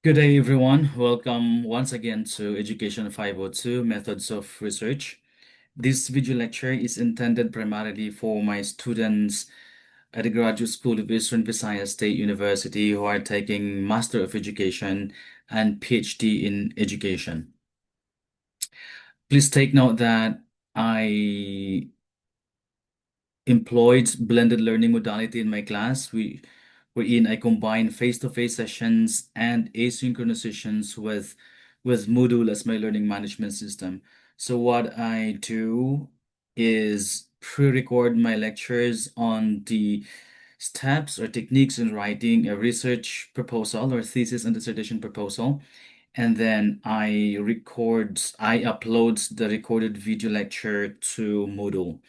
Good day, everyone. Welcome once again to Education 502 Methods of Research. This video lecture is intended primarily for my students at the Graduate School of Eastern Visayas State University who are taking Master of Education and PhD in Education. Please take note that I employed blended learning modality in my class. Wherein I combine face-to-face sessions and asynchronous sessions with Moodle as my learning management system. So what I do is pre-record my lectures on the steps or techniques in writing a research proposal or thesis and dissertation proposal. And then I upload the recorded video lecture to Moodle.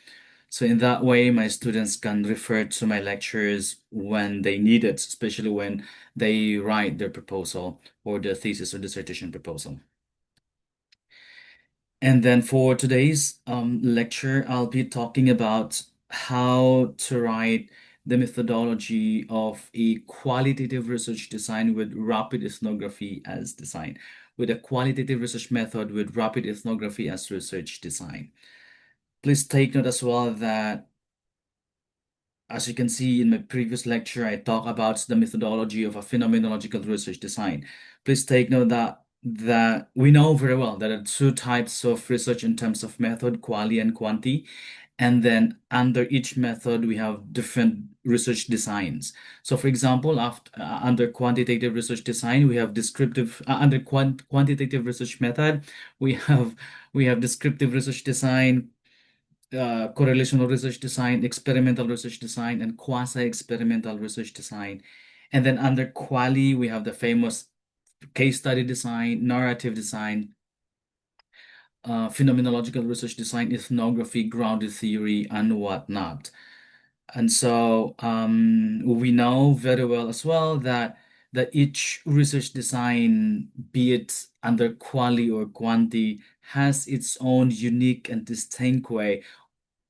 So in that way, my students can refer to my lectures when they need it, especially when they write their proposal or their thesis or dissertation proposal. And then for today's lecture, I'll be talking about how to write the methodology of a qualitative research design with rapid ethnography as design, with a qualitative research method with rapid ethnography as research design. Please take note as well that as you can see in my previous lecture, I talk about the methodology of a phenomenological research design. Please take note that we know very well that there are two types of research in terms of method, quali and quanti. And then under each method, we have different research designs. So for example, under quantitative research design, we have descriptive, under quantitative research method, we have we have descriptive research design, correlational research design, experimental research design, and quasi-experimental research design. And then under quali, we have the famous case study design, narrative design, phenomenological research design, ethnography, grounded theory, and whatnot. And so we know very well as well that each research design, be it under quali or quanti, has its own unique and distinct way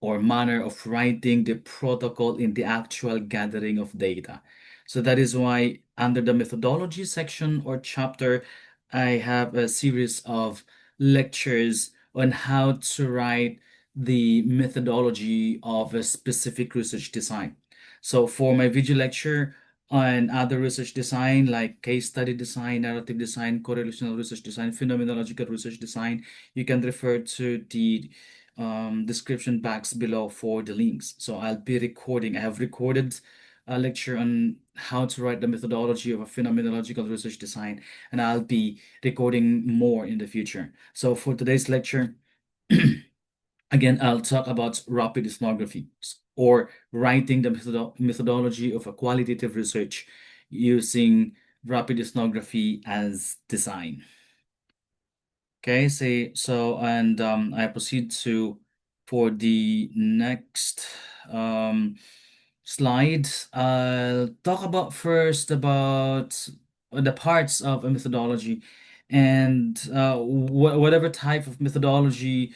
or manner of writing the protocol in the actual gathering of data. So that is why under the methodology section or chapter, I have a series of lectures on how to write the methodology of a specific research design. So for my video lecture on other research design like case study design, narrative design, correlational research design, phenomenological research design, you can refer to the description box below for the links. So I have recorded a lecture on how to write the methodology of a phenomenological research design, and I'll be recording more in the future. So for today's lecture, again, I'll talk about rapid ethnography or writing the methodology of a qualitative research using rapid ethnography as design. Okay, and I proceed to for the next um slide. I'll talk about first about the parts of a methodology and whatever type of methodology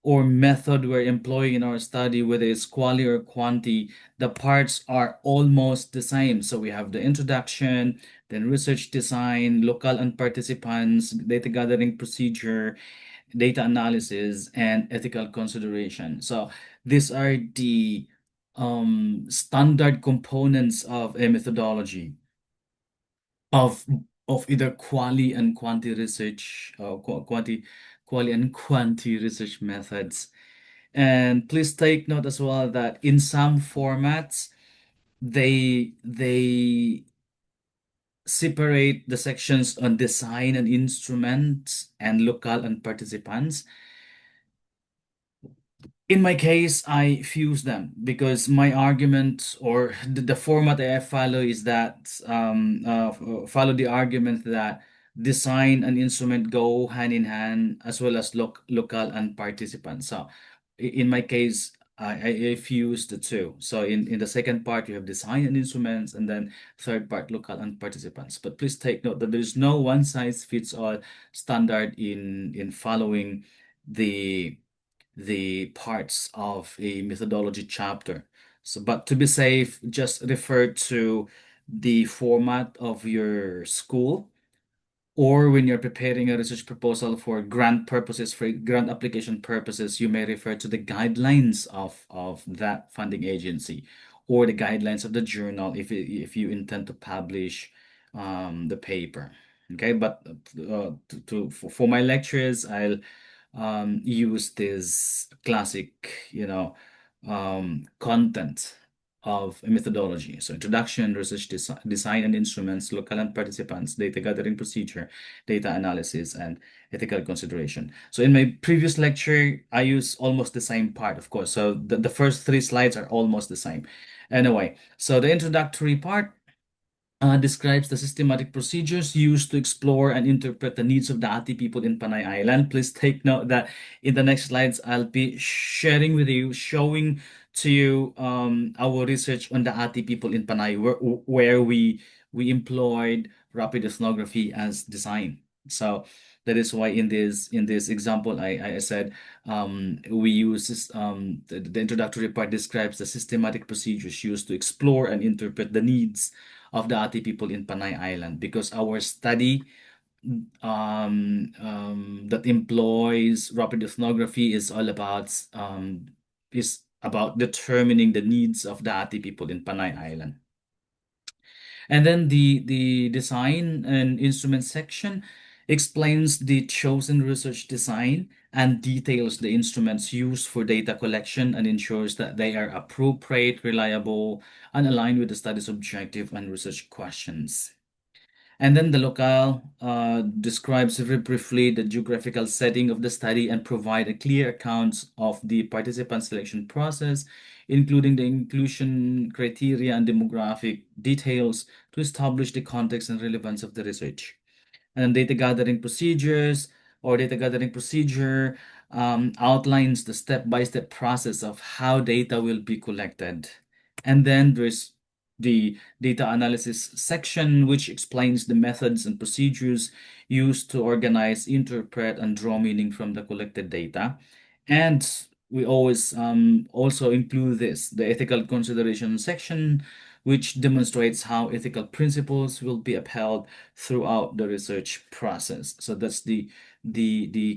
or method we're employing in our study, whether it's quali or quanti, the parts are almost the same. So we have the introduction, then research design, locale and participants, data gathering procedure, data analysis, and ethical consideration. So these are the standard components of a methodology of of either quali and quanti research, quali and quanti research methods. And please take note as well that in some formats, they separate the sections on design and instruments and locale and participants. In my case, I fuse them because my argument or the format that I follow is that follow the argument that design and instrument go hand in hand as well as local and participant. So in my case, I fuse the two. So in the second part, you have design and instruments, and then third part, local and participants. But please take note that there is no one size fits all standard in following the the parts of a methodology chapter. So, but to be safe, just refer to the format of your school or when you're preparing a research proposal for grant purposes, for grant application purposes, you may refer to the guidelines of that funding agency or the guidelines of the journal if you intend to publish the paper. Okay, but for my lectures, I'll use this classic, content of a methodology. So introduction, research design and instruments, local and participants, data gathering procedure, data analysis, and ethical consideration. So in my previous lecture, I use almost the same part, of course. So the first three slides are almost the same. Anyway, so the introductory part describes the systematic procedures used to explore and interpret the needs of the Ati people in Panay Island. Please take note that in the next slides, I'll be sharing with you, showing to you our research on the Ati people in Panay, where we employed rapid ethnography as design. So that is why in this example, I said we use the introductory part describes the systematic procedures used to explore and interpret the needs of the Ati people in Panay Island, because our study that employs rapid ethnography is about determining the needs of the Ati people in Panay Island. And then the design and instrument section explains the chosen research design and details the instruments used for data collection and ensures that they are appropriate, reliable, and aligned with the study's objective and research questions. And then the locale describes very briefly the geographical setting of the study and provide a clear account of the participant selection process, including the inclusion criteria and demographic details to establish the context and relevance of the research. And data gathering procedure outlines the step-by-step process of how data will be collected. And then there's the data analysis section, which explains the methods and procedures used to organize, interpret, and draw meaning from the collected data. And we always also include the ethical consideration section, which demonstrates how ethical principles will be upheld throughout the research process. So that's the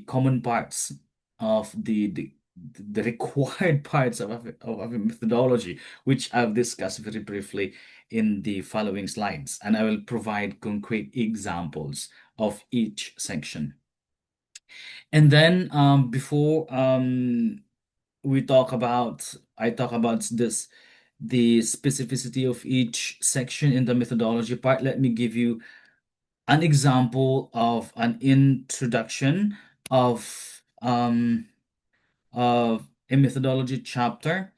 common parts of the required parts of a methodology, which I've discussed very briefly in the following slides, and I will provide concrete examples of each section. And then before I talk about the specificity of each section in the methodology part. Let me give you an example of an introduction of a methodology chapter.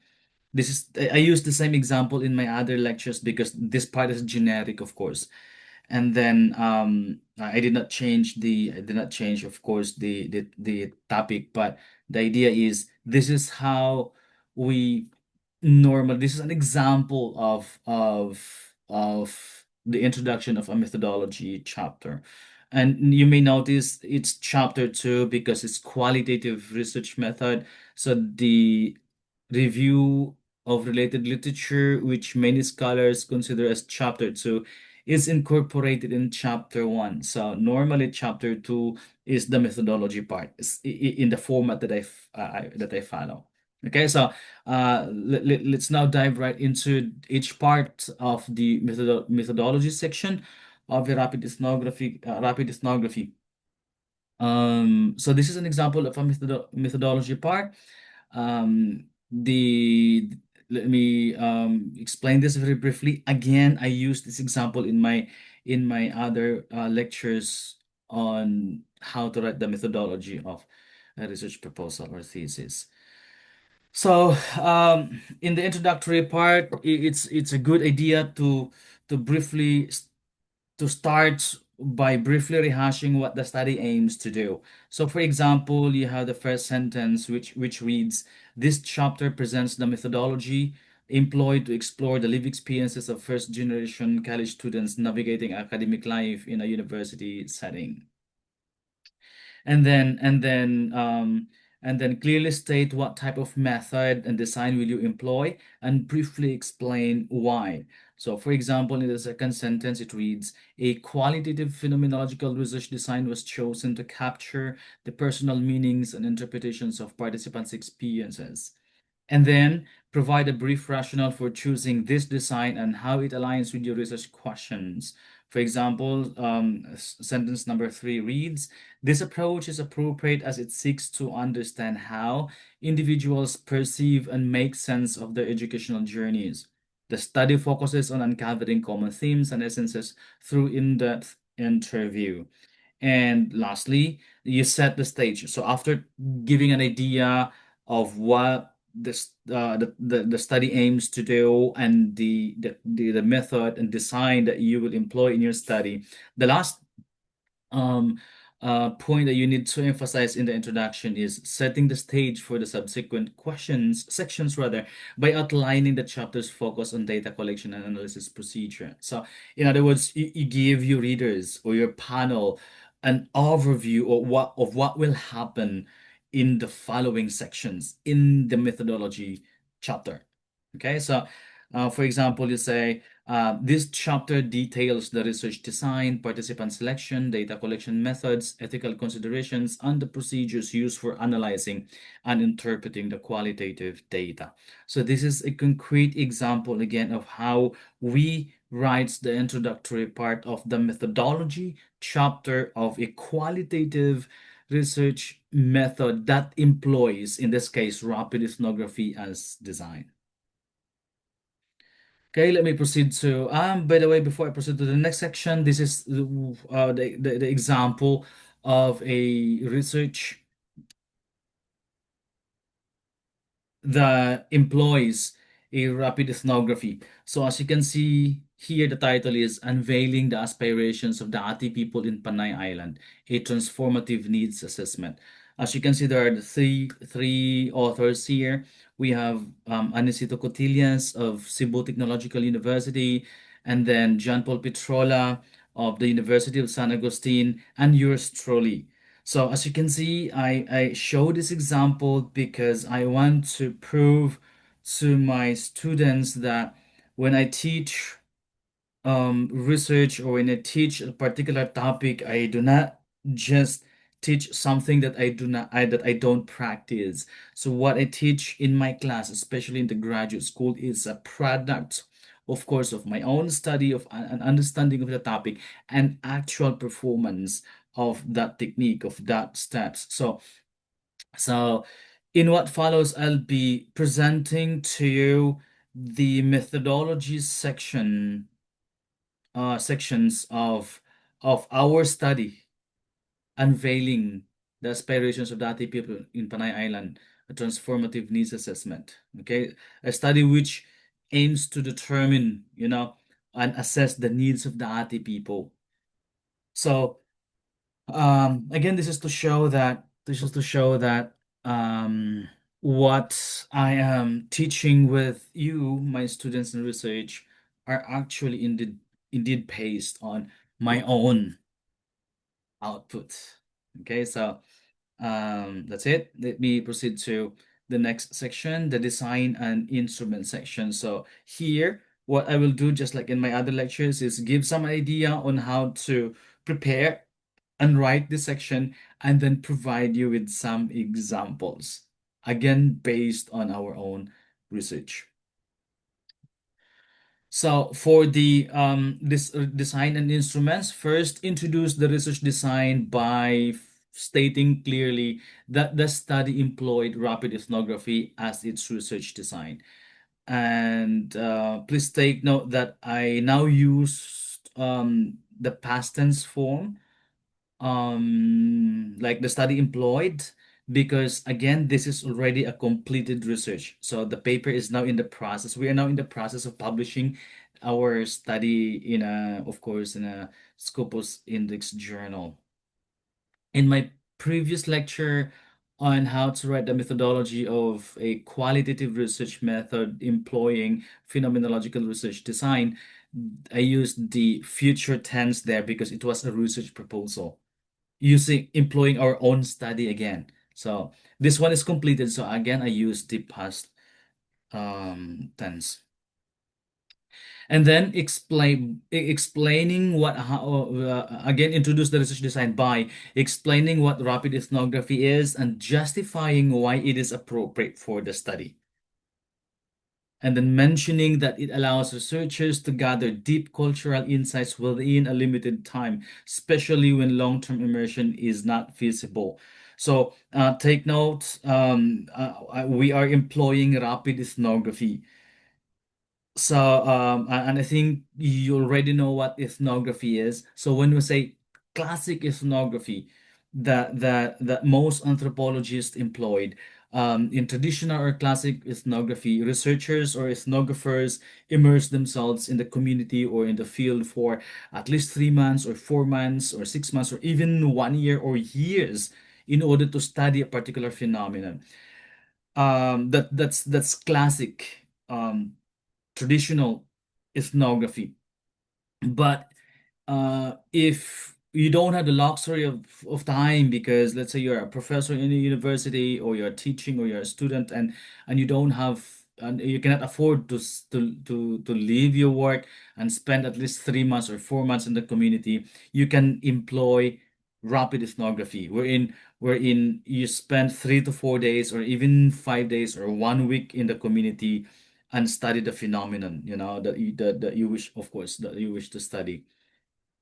I use the same example in my other lectures because this part is generic, of course. And then I did not change, of course, the topic, but the idea is this is how we this is an example of the introduction of a methodology chapter. And you may notice it's chapter 2 because it's qualitative research method. So the review of related literature, which many scholars consider as chapter 2, is incorporated in chapter 1. So normally chapter 2 is the methodology part in the format that I follow. Okay, so let's now dive right into each part of the methodology section of the rapid ethnography. So this is an example of a methodology part. The Let me explain this very briefly. Again, I used this example in my other lectures on how to write the methodology of a research proposal or thesis. So, in the introductory part, it's a good idea to briefly to start by briefly rehashing what the study aims to do. So, for example, you have the first sentence which reads, "This chapter presents the methodology employed to explore the lived experiences of first generation college students navigating academic life in a university setting." And then and then clearly state what type of method and design will you employ, and briefly explain why. So, for example, in the second sentence, it reads, a qualitative phenomenological research design was chosen to capture the personal meanings and interpretations of participants' experiences, and then provide a brief rationale for choosing this design and how it aligns with your research questions. For example, sentence number three reads, this approach is appropriate as it seeks to understand how individuals perceive and make sense of their educational journeys. The study focuses on uncovering common themes and essences through in-depth interview. And lastly, you set the stage. So after giving an idea of what the study aims to do and the method and design that you will employ in your study, the last um, point that you need to emphasize in the introduction is setting the stage for the subsequent sections rather, by outlining the chapter's focus on data collection and analysis procedure. So, in other words, you give your readers or your panel an overview of what will happen in the following sections in the methodology chapter. Okay, so for example, you say, this chapter details the research design, participant selection, data collection methods, ethical considerations, and the procedures used for analyzing and interpreting the qualitative data. So this is a concrete example again of how we write the introductory part of the methodology chapter of a qualitative research method that employs, in this case, rapid ethnography as design. Okay, let me proceed to, by the way, before I proceed to the next section, this is the example of a research that employs a rapid ethnography. So as you can see here, the title is Unveiling the Aspirations of the Ati People in Panay Island, a Transformative Needs Assessment. As you can see, there are the three authors here. We have Anicito Cotillas of Cebu Technological University, and then John Paul Petrola of the University of San Agustin, and yours truly. So as you can see, I show this example because I want to prove to my students that when I teach research or when I teach a particular topic, I do not just teach something that I don't practice. So what I teach in my class, especially in the graduate school, is a product, of course, of my own study of an understanding of the topic and actual performance of that technique, of that steps. So in what follows, I'll be presenting to you the methodology sections of our study, unveiling the aspirations of Dati people in Panay Island, a transformative needs assessment. Okay, a study which aims to determine, and assess the needs of the Ati people. So, again, this is to show that what I am teaching with you, my students in research, are actually indeed based on my own output. Okay, so that's it. Let me proceed to the next section, the design and instrument section. So here, what I will do, just like in my other lectures, is give some idea on how to prepare and write this section, and then provide you with some examples, again, based on our own research. So for the this design and instruments, first introduce the research design by stating clearly that the study employed rapid ethnography as its research design. And please take note that I now use the past tense form, like the study employed, because again, this is already a completed research. So the paper is now in the process. We are now in the process of publishing our study in of course, in a Scopus Index journal. In my previous lecture on how to write the methodology of a qualitative research method employing phenomenological research design, I used the future tense there because it was a research proposal, using employing our own study again. So this one is completed. So again, I use the past tense. And then explaining what how again introduce the research design by explaining what rapid ethnography is and justifying why it is appropriate for the study. And then mentioning that it allows researchers to gather deep cultural insights within a limited time, especially when long-term immersion is not feasible. So take note, we are employing rapid ethnography. So, and I think you already know what ethnography is. So when we say classic ethnography, that most anthropologists employed, in traditional or classic ethnography, researchers or ethnographers immerse themselves in the community or in the field for at least 3 months or 4 months or 6 months or even 1 year or years in order to study a particular phenomenon. That's classic. Traditional ethnography. But if you don't have the luxury of time because let's say you're a professor in a university or you're teaching or you're a student and you don't have and you cannot afford to leave your work and spend at least 3 months or 4 months in the community, you can employ rapid ethnography wherein you spend 3 to 4 days or even 5 days or 1 week in the community and study the phenomenon, that you wish, of course, that you wish to study.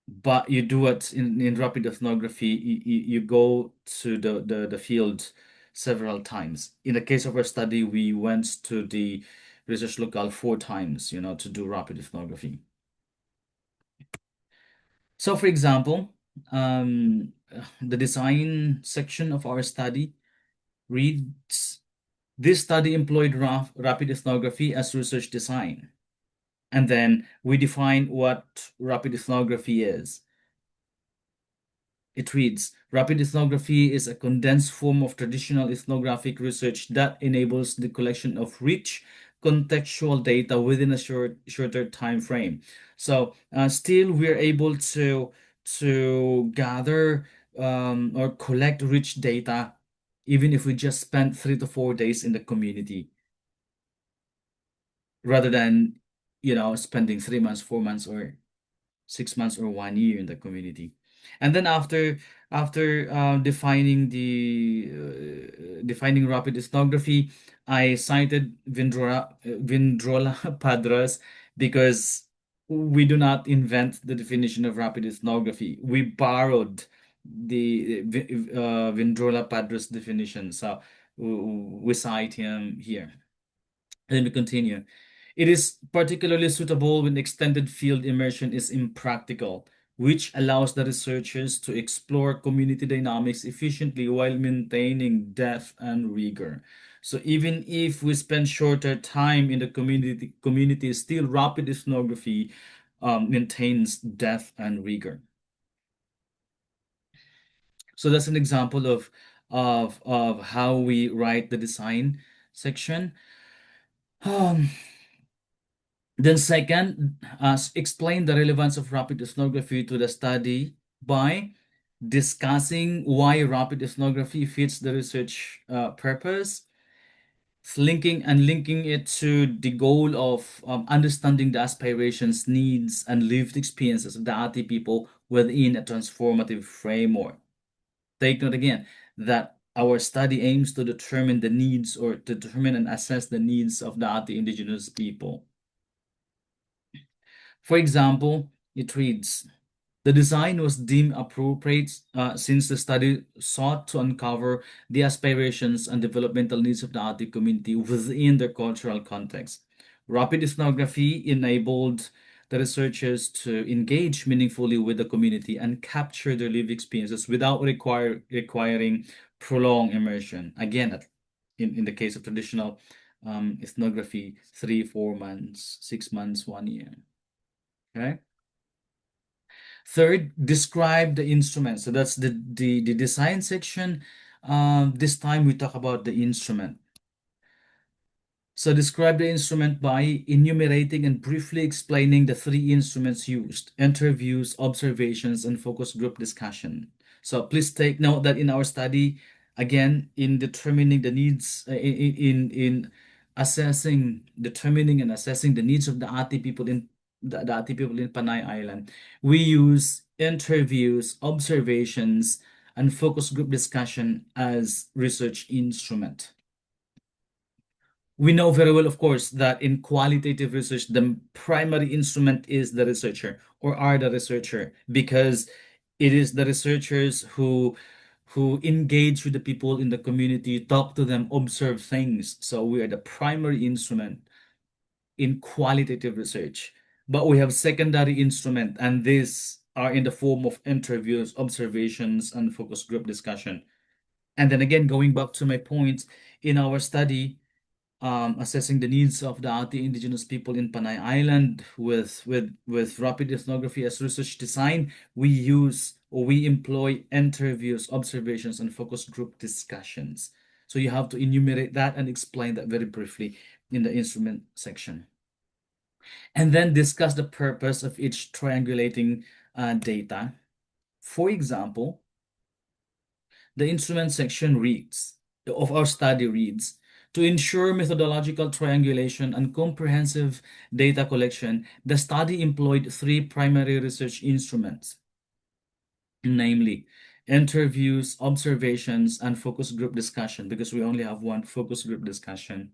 But you do it in rapid ethnography, you go to the field several times. In the case of our study, we went to the research locale 4 times, to do rapid ethnography. So, for example, the design section of our study reads, this study employed rapid ethnography as research design. And then we define what rapid ethnography is. It reads, rapid ethnography is a condensed form of traditional ethnographic research that enables the collection of rich contextual data within a shorter time frame. So still we're able to gather or collect rich data even if we just spend 3 to 4 days in the community rather than spending 3 months, 4 months, or 6 months or 1 year in the community. And then after defining rapid ethnography, I cited Vindrola Padras because we do not invent the definition of rapid ethnography. We borrowed the Vindrola Padras definition. So we cite him here. Let me continue. It is particularly suitable when extended field immersion is impractical, which allows the researchers to explore community dynamics efficiently while maintaining depth and rigor. So even if we spend shorter time in the community, still rapid ethnography maintains depth and rigor. So that's an example of how we write the design section. Um, Then second, explain the relevance of rapid ethnography to the study by discussing why rapid ethnography fits the research purpose, linking it to the goal of understanding the aspirations, needs, and lived experiences of the Ati people within a transformative framework. Take note again that our study aims to determine the needs or to determine and assess the needs of the Ati indigenous people. For example, it reads, the design was deemed appropriate since the study sought to uncover the aspirations and developmental needs of the Ati community within their cultural context. Rapid ethnography enabled the researchers to engage meaningfully with the community and capture their lived experiences without requiring prolonged immersion. Again, in the case of traditional ethnography, 3, 4 months, 6 months, 1 year. Okay. Third, describe the instrument. So that's the design section. This time we talk about the instrument. So describe the instrument by enumerating and briefly explaining the 3 instruments used: interviews, observations, and focus group discussion. So please take note that in our study, Again, in determining the needs, in assessing, determining and assessing the needs of the Ati people in the Ati people in Panay Island, we use interviews, observations, and focus group discussion as research instrument. We know very well, of course, that in qualitative research, the primary instrument is the researcher or are the researcher, because it is the researchers who engage with the people in the community, talk to them, observe things. So we are the primary instrument in qualitative research. But we have secondary instrument, and these are in the form of interviews, observations, and focus group discussion. And then again, going back to my point, in our study, assessing the needs of the Ati indigenous people in Panay Island with rapid ethnography as research design, we use or we employ interviews, observations, and focus group discussions. So you have to enumerate that and explain that very briefly in the instrument section. And then discuss the purpose of each triangulating data. For example, the instrument section reads, of our study reads, to ensure methodological triangulation and comprehensive data collection, the study employed three primary research instruments, namely interviews, observations, and focus group discussion, because we only have one focus group discussion.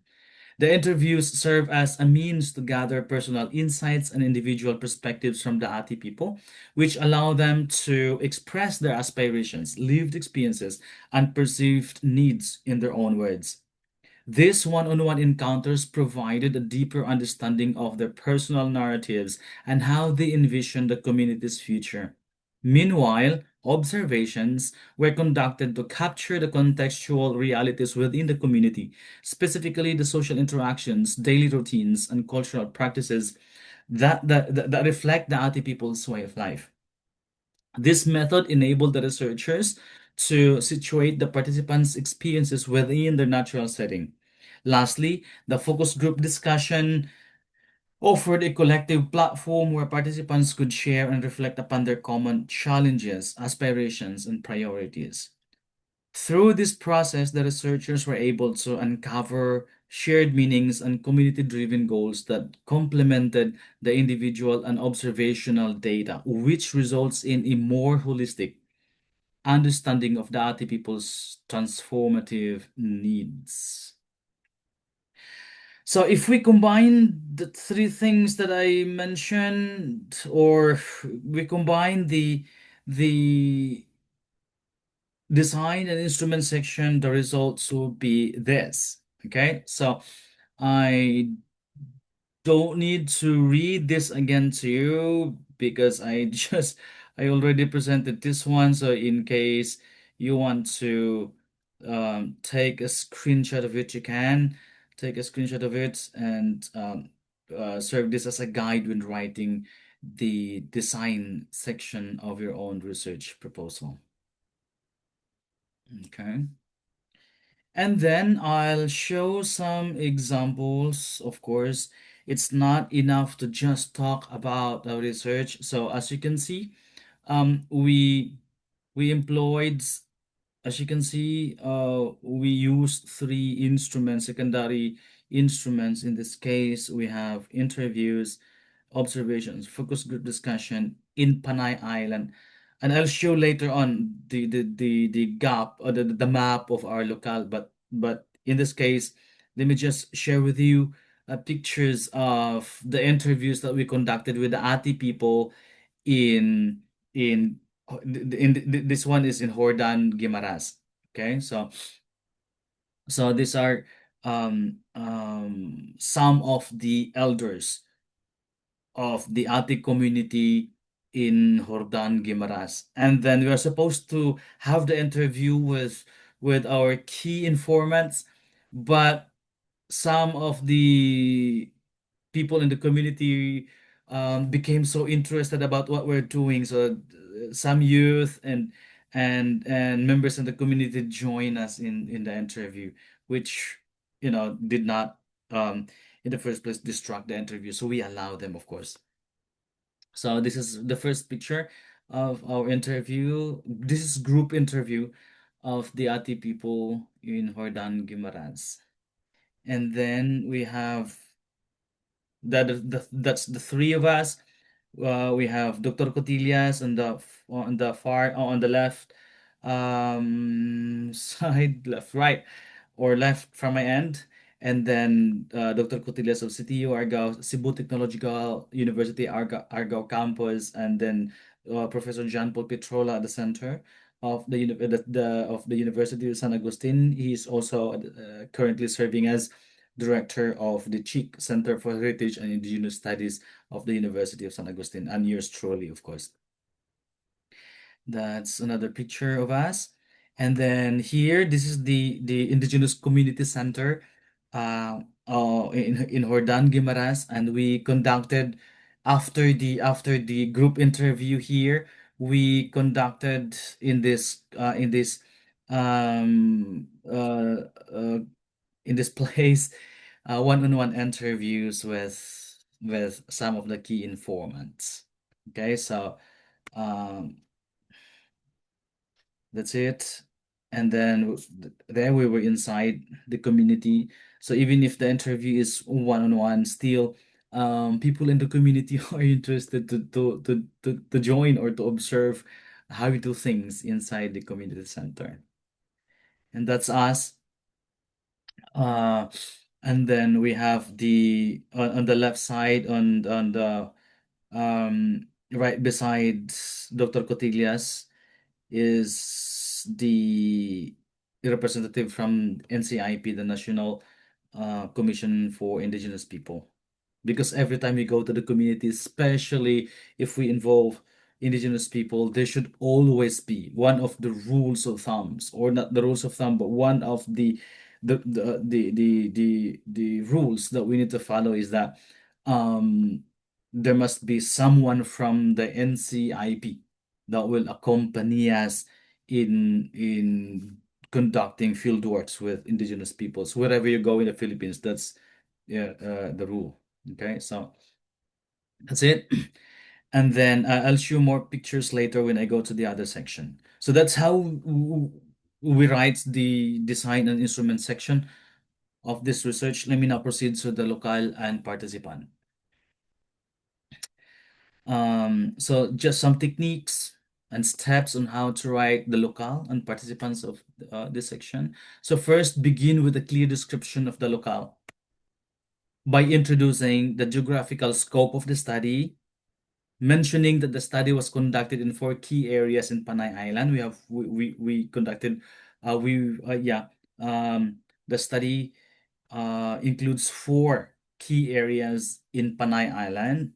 The interviews serve as a means to gather personal insights and individual perspectives from the Ati people, which allow them to express their aspirations, lived experiences, and perceived needs in their own words. These one-on-one encounters provided a deeper understanding of their personal narratives and how they envision the community's future. Meanwhile, observations were conducted to capture the contextual realities within the community, specifically the social interactions, daily routines, and cultural practices that reflect the Ati people's way of life. This method enabled the researchers to situate the participants' experiences within their natural setting. Lastly, the focus group discussion offered a collective platform where participants could share and reflect upon their common challenges, aspirations, and priorities. Through this process, the researchers were able to uncover shared meanings and community driven goals that complemented the individual and observational data, which results in a more holistic understanding of the Ati people's transformative needs. So if we combine the three things that I mentioned, or we combine the design and instrument section, the results will be this. Okay, so I don't need to read this again to you because I already presented this one. So in case you want to take a screenshot of it, you can take a screenshot of it and serve this as a guide when writing the design section of your own research proposal. Okay. And then I'll show some examples. Of course, it's not enough to just talk about the research. So as you can see, we employed, as you can see, we used three instruments, secondary instruments. In this case, we have interviews, observations, focus group discussion in Panay Island. And I'll show later on the gap or the map of our locale. But in this case, let me just share with you pictures of the interviews that we conducted with the Ati people in in this one is in Hordan Guimaras. Okay, so these are some of the elders of the Ati community in Hordan Guimaras. And then we are supposed to have the interview with our key informants, but some of the people in the community became so interested about what we're doing. So some youth and members in the community join us in the interview, which did not in the first place distract the interview. So we allow them, of course. So this is the first picture of our interview. This is group interview of the Ati people in Hordan Guimaras. And then we have that's the three of us. We have Dr. Cotillas on the far on the left side, left, right, or left from my end, and then Dr. Cotillas of CTU Argao, Cebu Technological University Argao campus, and then Professor John Paul Petrola at the center of the University of San Agustin. He is also currently serving as director of the CHIC Center for Heritage and Indigenous Studies of the University of San Agustin, and yours truly, of course. That's another picture of us. And then here, this is the Indigenous Community Center in Hordan, Guimaras, and we conducted after the group interview here, we conducted in this um uh in this place one-on-one interviews with some of the key informants. Okay, so um, that's it. And then there we were inside the community. So even if the interview is one-on-one, still people in the community are interested to join or to observe how we do things inside the community center. And that's us. Uh, and then we have on the left side on the right beside Dr. Cotillas is the representative from NCIP, the National Commission for Indigenous People. Because every time we go to the community, especially if we involve Indigenous people, there should always be one of the rules of thumbs, or not the rules of thumb, but one of the rules that we need to follow is that um, there must be someone from the NCIP that will accompany us in conducting field works with indigenous peoples. Wherever you go in the Philippines, that's yeah the rule. Okay, so that's it. And then I'll show more pictures later when I go to the other section. So that's how we write the design and instrument section of this research. Let me now proceed to the locale and participant. So just some techniques and steps on how to write the locale and participants of this section. So first, begin with a clear description of the locale by introducing the geographical scope of the study, mentioning that the study was conducted in four key areas in Panay Island. We conducted we yeah the study includes four key areas in Panay Island,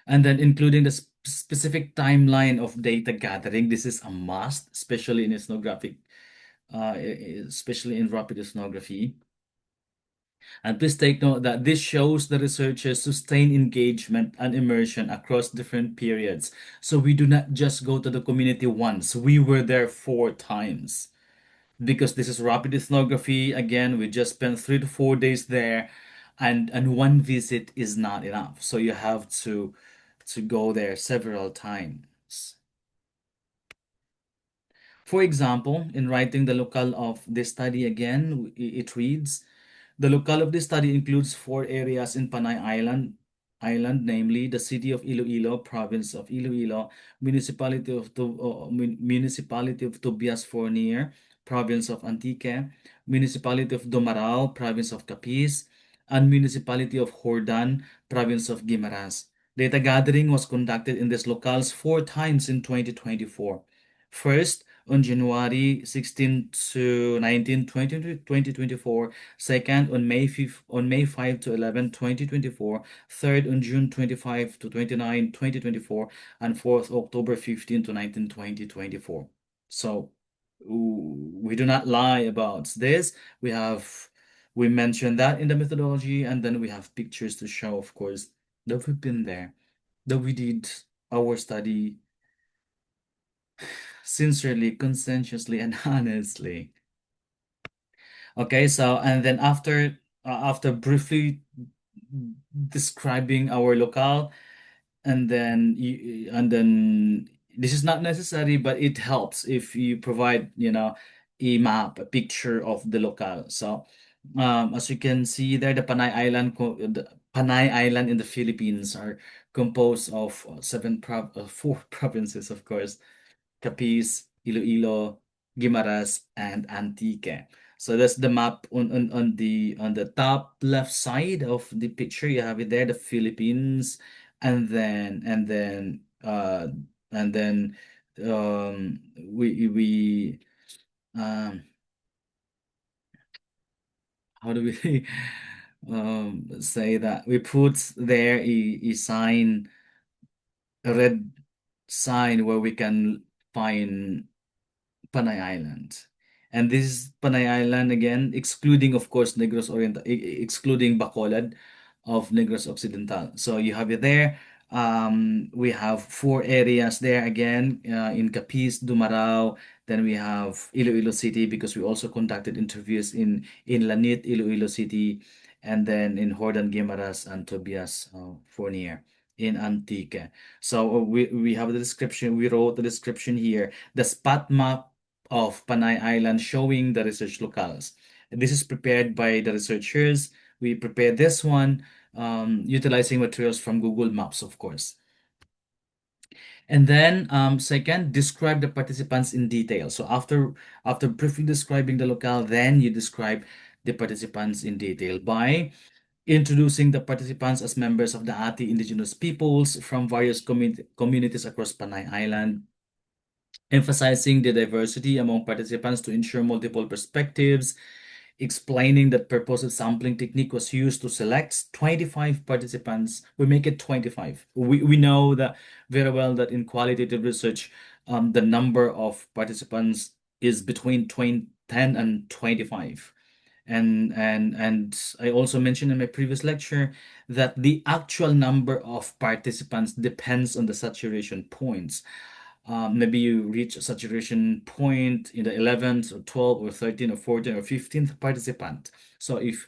and then including the specific timeline of data gathering. This is a must, especially in ethnographic, especially in rapid ethnography. And please take note that this shows the researchers' sustained engagement and immersion across different periods. So we do not just go to the community once, we were there four times. Because this is rapid ethnography, again, we just spent 3 to 4 days there, and one visit is not enough. So you have to go there several times. For example, in writing the locale of this study again, it reads, the locale of this study includes four areas in Panay Island, namely the city of Iloilo, province of Iloilo, municipality of Tobias Fornier, province of Antique, municipality of Domaral, province of Capiz, and municipality of Hordan, province of Guimaras. Data gathering was conducted in these locales four times in 2024. First, on January 16 to 19, 2024, second on May 5 to 11, 2024, third on June 25 to 29, 2024, and fourth October 15 to 19, 2024. So we do not lie about this. We mentioned that in the methodology, and then we have pictures to show, of course, that we've been there, that we did our study sincerely, conscientiously, and honestly. Okay, so and then after briefly describing our locale, and then This is not necessary, but it helps if you provide, a map, a picture of the locale. So, as you can see there, the Panay Island in the Philippines are composed of four provinces, of course. Capiz, Iloilo, Guimaras, and Antique. So that's the map on the top left side of the picture. You have it there, the Philippines, and then we um how do we say that we put there a sign, a red sign where we can find Panay Island. And this is Panay Island again, excluding, of course, Negros Oriental, excluding Bacolod of Negros Occidental. So you have it there. We have four areas there again, in Capiz, Dumarao. Then we have Iloilo City because we also conducted interviews in Lanit, Iloilo City, and then in Hordan, Guimaras, and Tobias, Fournier in Antique. So we have the description. We wrote the description here. The spot map of Panay Island showing the research locales. This is prepared by the researchers. We prepared this one utilizing materials from Google Maps, of course. And then second, describe the participants in detail. So after briefly describing the locale, then you describe the participants in detail by introducing the participants as members of the Ati indigenous peoples from various communities across Panay Island, emphasizing the diversity among participants to ensure multiple perspectives, explaining that purposive sampling technique was used to select 25 participants. We make it 25. We know that very well that in qualitative research, the number of participants is between 10 and 25. And I also mentioned in my previous lecture that the actual number of participants depends on the saturation points. Maybe you reach a saturation point in the 11th or 12th or 13th or 14th or 15th participant. So if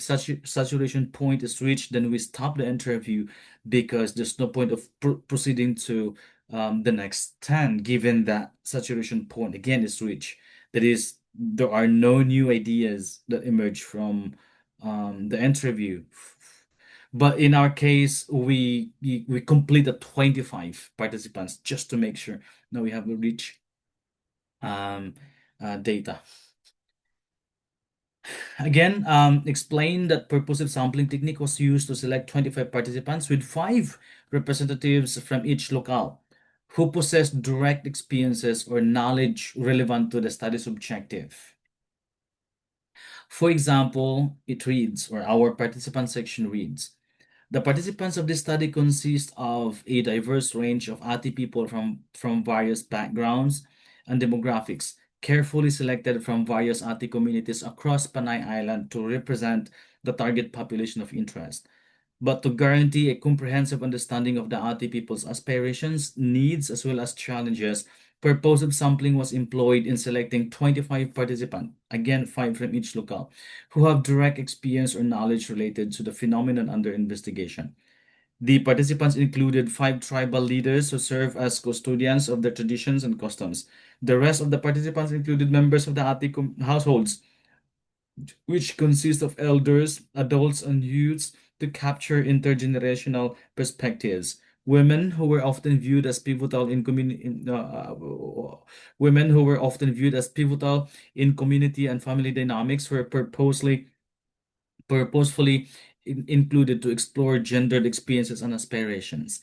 such saturation point is reached, then we stop the interview because there's no point of proceeding to the next 10, given that saturation point again is reached. That is, there are no new ideas that emerge from the interview. But in our case, we completed 25 participants just to make sure now we have a rich um, data. Again, explain that purposive sampling technique was used to select 25 participants with five representatives from each locale who possessed direct experiences or knowledge relevant to the study's objective. For example, it reads, or our participant section reads, the participants of this study consist of a diverse range of Ati people from various backgrounds and demographics, carefully selected from various Ati communities across Panay Island to represent the target population of interest. But to guarantee a comprehensive understanding of the Ati people's aspirations, needs, as well as challenges, purposive sampling was employed in selecting 25 participants, again, five from each locale, who have direct experience or knowledge related to the phenomenon under investigation. The participants included five tribal leaders who serve as custodians of their traditions and customs. The rest of the participants included members of the Ati households, which consist of elders, adults, and youths to capture intergenerational perspectives. Women who were often viewed as pivotal in community, women who were often viewed as pivotal in community and family dynamics were purposefully included to explore gendered experiences and aspirations.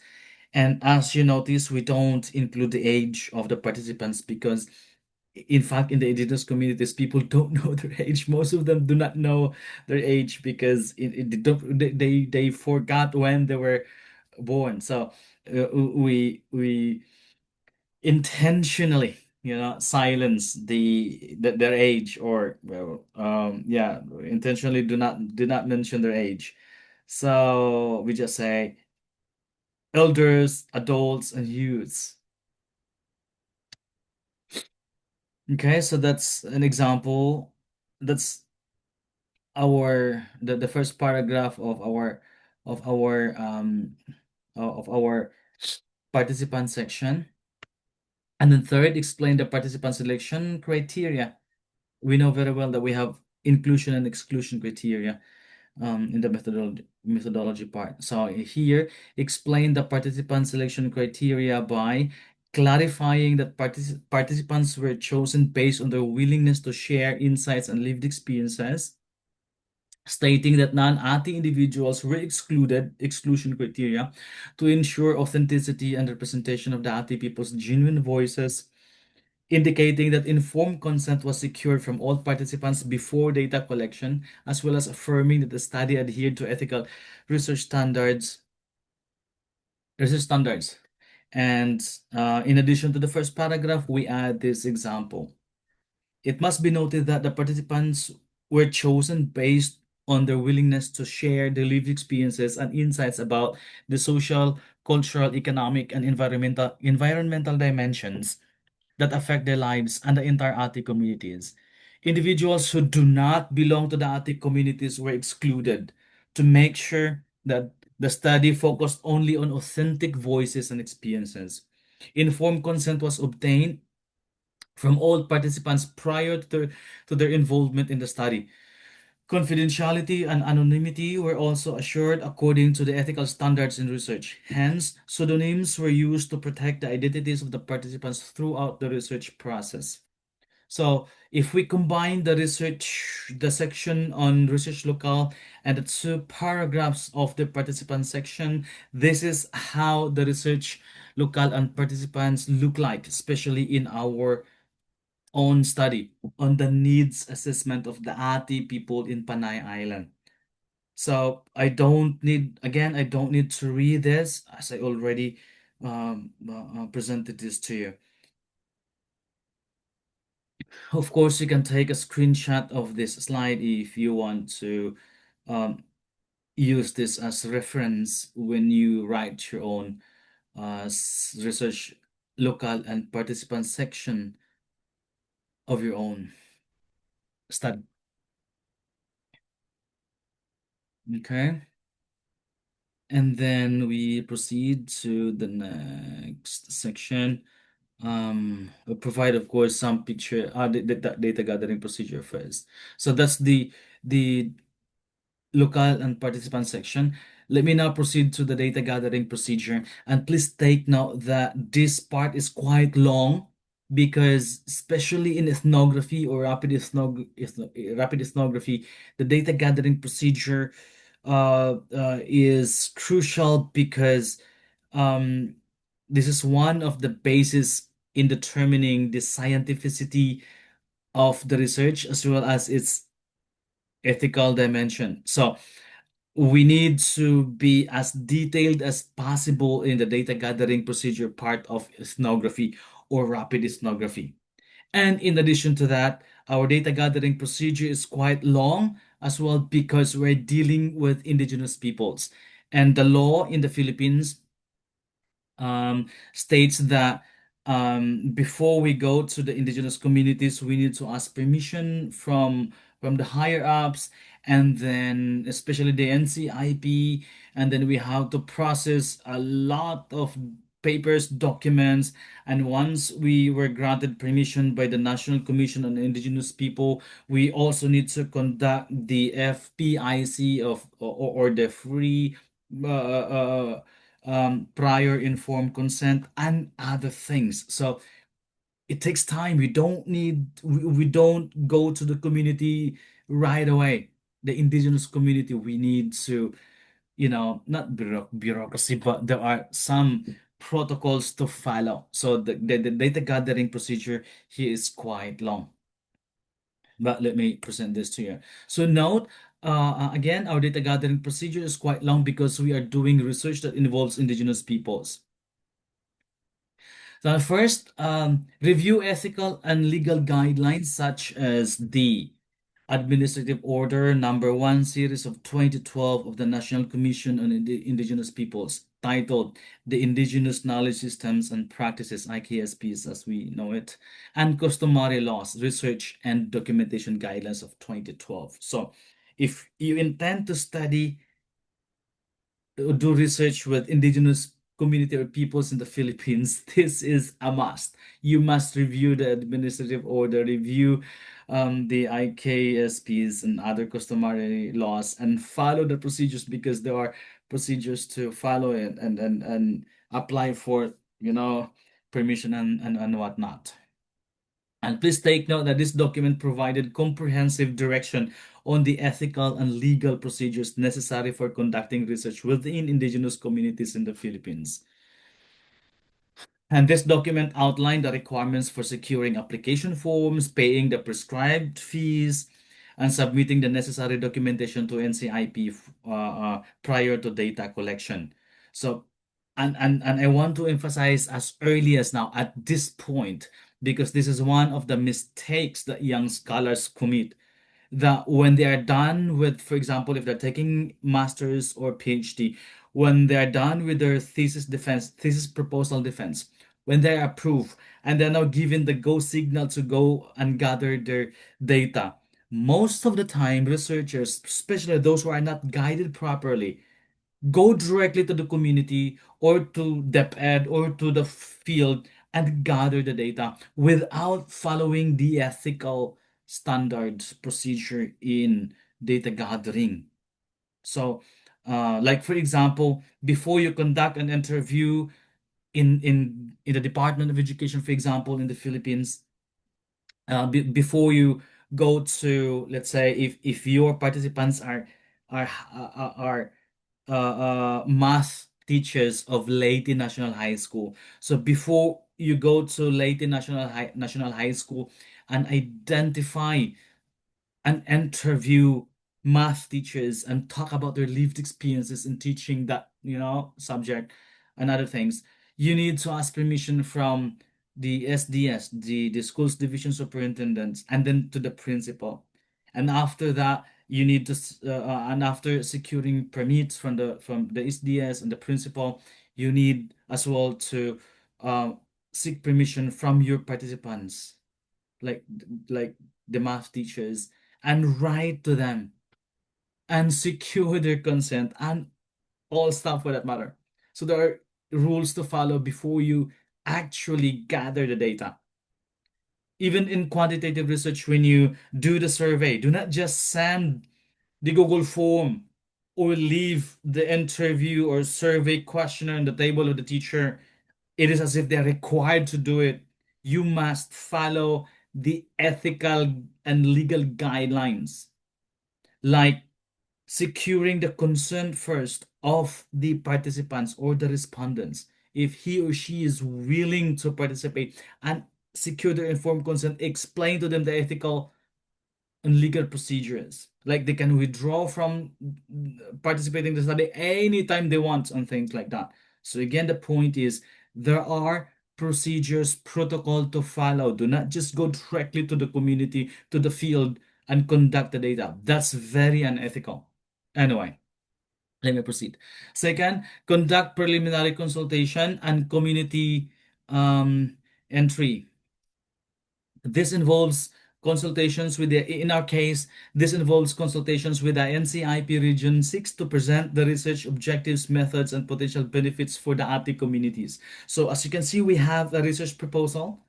And as you notice, we don't include the age of the participants because, in fact, in the indigenous communities, people don't know their age. Most of them do not know their age because they forgot when they were born. So we intentionally, silence their age, or well, yeah, intentionally do not mention their age. So we just say elders, adults, and youths. Okay, so that's an example. That's the first paragraph of our participant section. And then third, explain the participant selection criteria. We know very well that we have inclusion and exclusion criteria in the methodology part. So here, explain the participant selection criteria by clarifying that participants were chosen based on their willingness to share insights and lived experiences, stating that non-ATI individuals were excluded, exclusion criteria, to ensure authenticity and representation of the ATI people's genuine voices, indicating that informed consent was secured from all participants before data collection, as well as affirming that the study adhered to ethical research standards. Research standards. And in addition to the first paragraph, we add this example. It must be noted that the participants were chosen based on their willingness to share their lived experiences and insights about the social, cultural, economic, and environmental dimensions that affect their lives and the entire Ati communities. Individuals who do not belong to the Ati communities were excluded to make sure that the study focused only on authentic voices and experiences. Informed consent was obtained from all participants prior to their involvement in the study. Confidentiality and anonymity were also assured according to the ethical standards in research. Hence, pseudonyms were used to protect the identities of the participants throughout the research process. So, if we combine the section on research locale and the two paragraphs of the participant section, this is how the research locale and participants look like, especially in our own study on the needs assessment of the Ati people in Panay Island. So I don't need to read this as I already presented this to you. Of course, you can take a screenshot of this slide if you want to um, use this as reference when you write your own research local and participant section of your own study. Okay. And then we proceed to the next section. We'll provide, of course, some picture, the data gathering procedure first. So that's the local and participant section. Let me now proceed to the data gathering procedure. And please take note that this part is quite long because especially in ethnography or rapid ethnography, the data gathering procedure is crucial because um, this is one of the bases in determining the scientificity of the research as well as its ethical dimension. So we need to be as detailed as possible in the data gathering procedure part of ethnography or rapid ethnography. And in addition to that, our data gathering procedure is quite long as well because we're dealing with indigenous peoples. And the law in the Philippines states that before we go to the indigenous communities, we need to ask permission from the higher ups, and then especially the NCIP, and then we have to process a lot of papers, documents, and once we were granted permission by the National Commission on Indigenous People, we also need to conduct the FPIC or the free prior informed consent and other things. So it takes time. We don't go to the community right away. The indigenous community, we need to, not bureaucracy, but there are some protocols to follow. So the data gathering procedure here is quite long. But let me present this to you. So note, again, our data gathering procedure is quite long because we are doing research that involves indigenous peoples. So first, review ethical and legal guidelines such as the Administrative Order Number 1 Series of 2012 of the National Commission on Indigenous Peoples, titled The Indigenous Knowledge Systems and Practices, IKSPs as we know it, and Customary Laws, Research and Documentation Guidelines of 2012. So if you intend to study, do research with indigenous community or peoples in the Philippines, this is a must. You must review the administrative order, review the IKSPs and other customary laws, and follow the procedures because there are procedures to follow it and apply for, permission and whatnot. And please take note that this document provided comprehensive direction on the ethical and legal procedures necessary for conducting research within indigenous communities in the Philippines. And this document outlined the requirements for securing application forms, paying the prescribed fees, and submitting the necessary documentation to NCIP prior to data collection. So, and I want to emphasize as early as now at this point, because this is one of the mistakes that young scholars commit, that when they are done with, for example, if they're taking master's or PhD, when they are done with their thesis proposal defense, when they're approved and they're now given the go signal to go and gather their data, most of the time, researchers, especially those who are not guided properly, go directly to the community or to DepEd or to the field and gather the data without following the ethical standards procedure in data gathering. So, like for example, before you conduct an interview in the Department of Education, for example, in the Philippines, before you go to, let's say, if your participants are are math teachers of Leyte National High School. So before you go to Leyte National High School and identify and interview math teachers and talk about their lived experiences in teaching that, subject and other things, you need to ask permission from the SDS, the school's division superintendents, and then to the principal. And after that, you need to and after securing permits from the SDS and the principal, you need as well to uh, seek permission from your participants, like like the math teachers, and write to them and secure their consent and all stuff for that matter. So there are rules to follow before you actually gather the data. Even in quantitative research, when you do the survey, do not just send the Google form or leave the interview or survey questionnaire on the table of the teacher. It is as if they're required to do it. You must follow the ethical and legal guidelines, like securing the consent first of the participants or the respondents. If he or she is willing to participate, and secure their informed consent, explain to them the ethical and legal procedures. Like they can withdraw from participating in the study anytime they want and things like that. So again, the point is there are procedures, protocol to follow. Do not just go directly to the community, to the field, and conduct the data. That's very unethical. Anyway, let me proceed. Second, conduct preliminary consultation and community entry. This involves consultations with in our case, this involves consultations with the NCIP Region 6 to present the research objectives, methods, and potential benefits for the ATI communities. So as you can see, we have a research proposal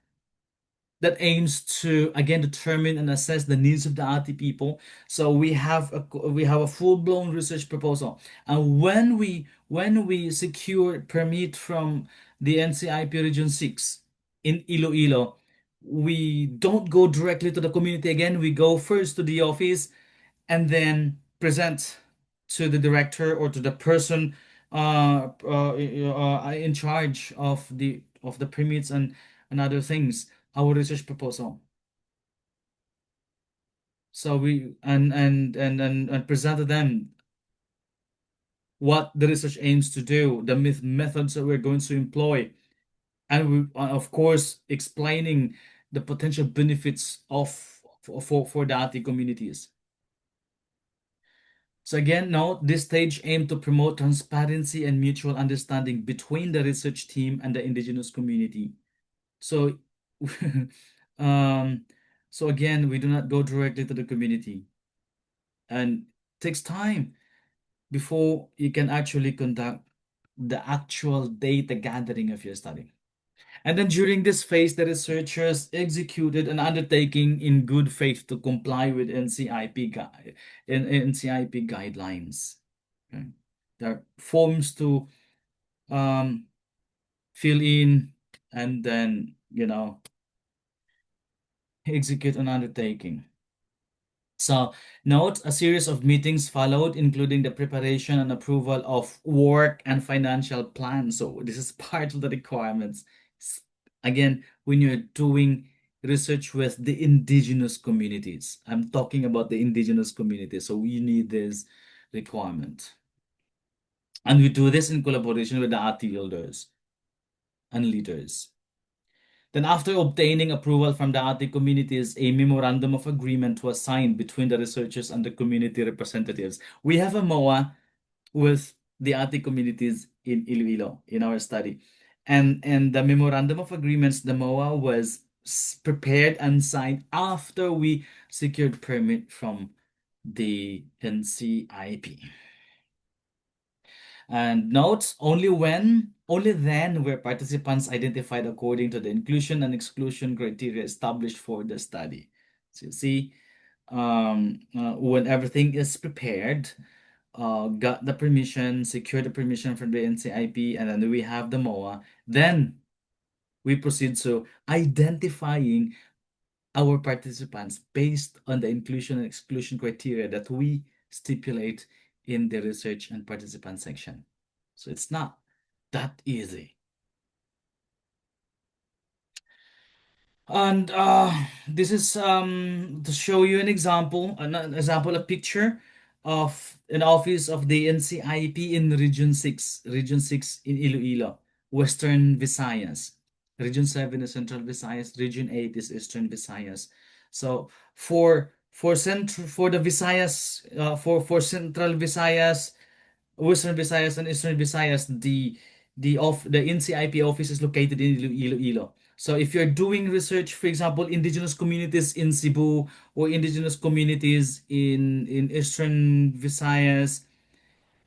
that aims to again determine and assess the needs of the ATI people. So we have a full-blown research proposal, and when we secure permit from the NCIP Region 6 in Iloilo, we don't go directly to the community again. We go first to the office and then present to the director or to the person in charge of the permits and other things, our research proposal. So we and present to them what the research aims to do, the methods that we're going to employ, and we of course explaining the potential benefits of for the ATI communities. So again, note this stage aimed to promote transparency and mutual understanding between the research team and the indigenous community. So, um, so again, we do not go directly to the community, and it takes time before you can actually conduct the actual data gathering of your study. And then during this phase, the researchers executed an undertaking in good faith to comply with NCIP guidelines. Okay. There are forms to um, fill in and then, execute an undertaking. So, note a series of meetings followed, including the preparation and approval of work and financial plans. So, this is part of the requirements. Again, when you're doing research with the indigenous communities, I'm talking about the indigenous communities. So, we need this requirement. And we do this in collaboration with the ATI elders and leaders. Then, after obtaining approval from the Ati communities, a memorandum of agreement was signed between the researchers and the community representatives. We have a MOA with the Ati communities in Iloilo in our study. And the memorandum of agreements, the MOA was prepared and signed after we secured permit from the NCIP. And notes only then were participants identified according to the inclusion and exclusion criteria established for the study. So you see, when everything is prepared, got the permission, secured the permission from the NCIP, and then we have the MOA, then we proceed to identifying our participants based on the inclusion and exclusion criteria that we stipulate in the research and participant section. So it's not that easy. And this is to show you an example, a picture of an office of the NCIP in Region 6 in Iloilo, Western Visayas. Region 7 is Central Visayas, Region 8 is Eastern Visayas. So for the Visayas, for Central Visayas, Western Visayas and Eastern Visayas, the NCIP office is located in Iloilo. So if you're doing research, for example, indigenous communities in Cebu or indigenous communities in Eastern Visayas,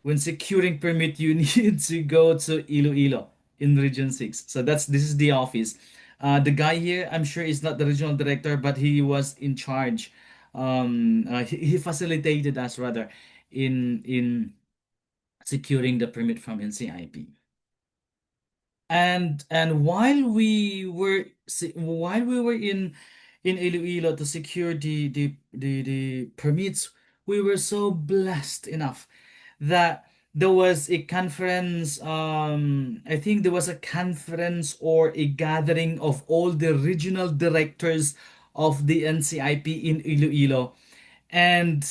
when securing permit, you need to go to Iloilo in Region 6. So this is the office. The guy here, I'm sure is not the regional director, but he was in charge. He facilitated us rather in securing the permit from NCIP. And while we were in Iloilo to secure the permits, we were so blessed enough that there was a conference. I think there was a conference or a gathering of all the regional directors of the NCIP in Iloilo, and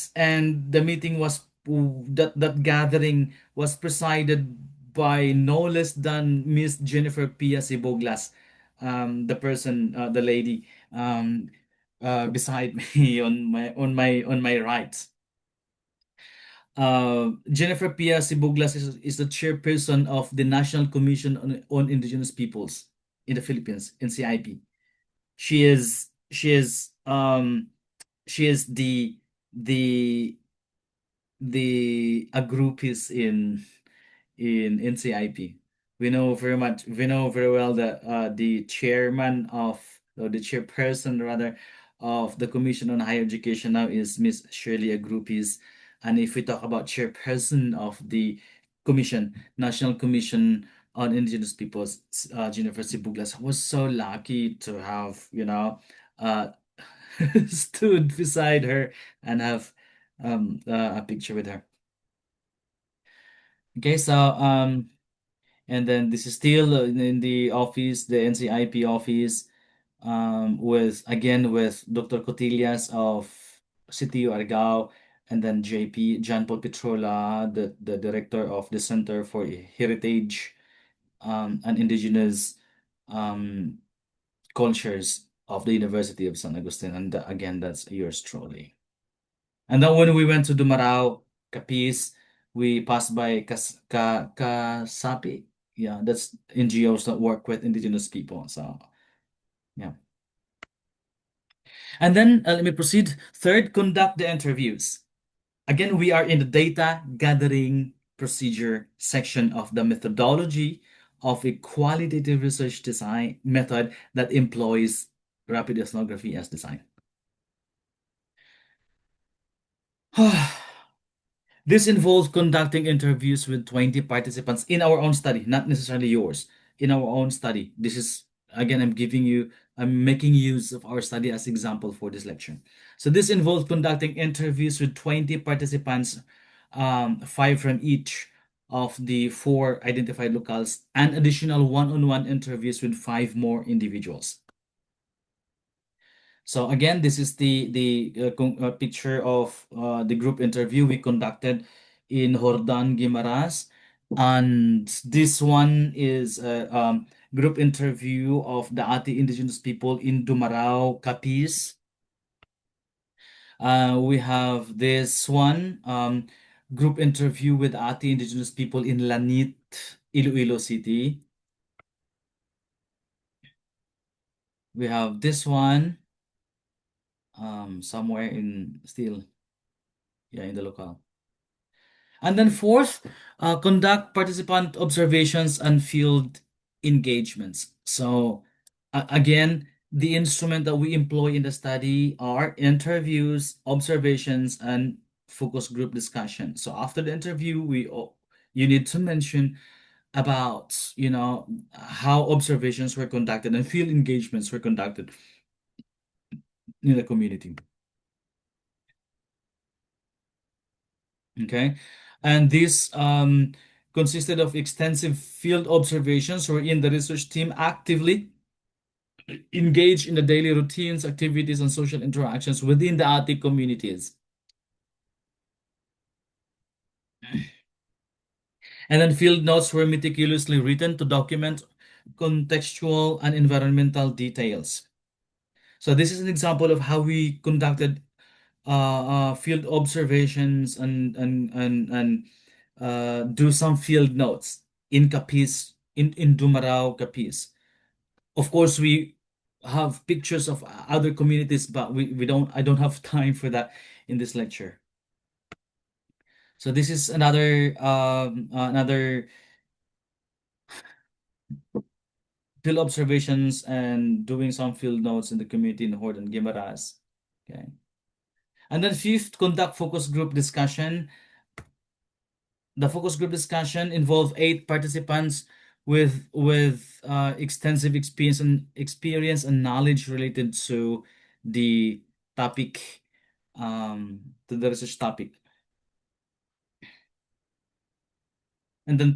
the meeting was that gathering was presided by no less than Miss Jennifer Pia Siboglas, the lady beside me on my right. Jennifer Pia Siboglas is the chairperson of the National Commission on Indigenous Peoples in the Philippines, NCIP. She is she is she is the a group is in NCIP. We know very well that the chairman of or the chairperson rather of the Commission on Higher Education now is Miss Shirley Agrupis. And if we talk about chairperson of the commission, National Commission on Indigenous Peoples, Jennifer Sibuglas, was so lucky to have, uh, stood beside her and have a picture with her. Okay, so and then this is still in the office, the NCIP office, with Dr. Cotillas of Sitio Argao, and then JP John Paul Petrola, the director of the Center for Heritage and Indigenous um, Cultures of the University of San Agustin, and again, that's yours truly. And then when we went to Dumarao, Capiz, we passed by Kasapi. Yeah, that's NGOs that work with indigenous people. So, yeah. And then let me proceed. Third, conduct the interviews. Again, we are in the data gathering procedure section of the methodology of a qualitative research design method that employs rapid ethnography as design. This involves conducting interviews with 20 participants in our own study, not necessarily yours, in our own study. This is, again, I'm making use of our study as example for this lecture. So this involves conducting interviews with 20 participants, five from each of the four identified locales, and additional one-on-one interviews with five more individuals. So again, this is the picture of the group interview we conducted in Hordan, Guimaras. And this one is a group interview of the Ati indigenous people in Dumarao, Capiz. We have this one group interview with Ati indigenous people in Lanit, Iloilo City. We have this one somewhere in still, yeah, in the locale. And then fourth, conduct participant observations and field engagements. So again, the instrument that we employ in the study are interviews, observations, and focus group discussion. So after the interview, you need to mention about, how observations were conducted and field engagements were conducted in the community. Okay. And this consisted of extensive field observations wherein the research team actively engaged in the daily routines, activities, and social interactions within the Ati communities. And then field notes were meticulously written to document contextual and environmental details. So this is an example of how we conducted field observations and do some field notes in Capiz, in Dumarao, Capiz. Of course, we have pictures of other communities, but I don't have time for that in this lecture. So this is another field observations and doing some field notes in the community in Hord and Guimaras. Okay. And then fifth, conduct focus group discussion. The focus group discussion involved 8 participants with extensive experience and knowledge related to the topic, to the research topic. And then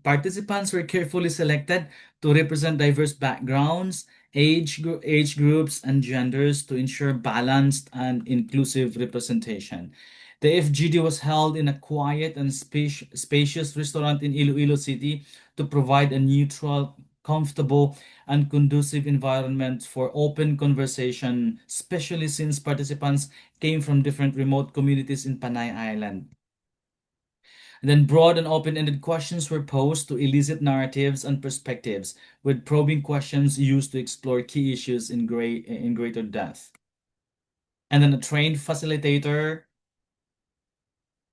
participants were carefully selected to represent diverse backgrounds, age groups, and genders to ensure balanced and inclusive representation. The FGD was held in a quiet and spacious restaurant in Iloilo City to provide a neutral, comfortable, and conducive environment for open conversation, especially since participants came from different remote communities in Panay Island. And then broad and open-ended questions were posed to elicit narratives and perspectives, with probing questions used to explore key issues in greater depth. And then a trained facilitator,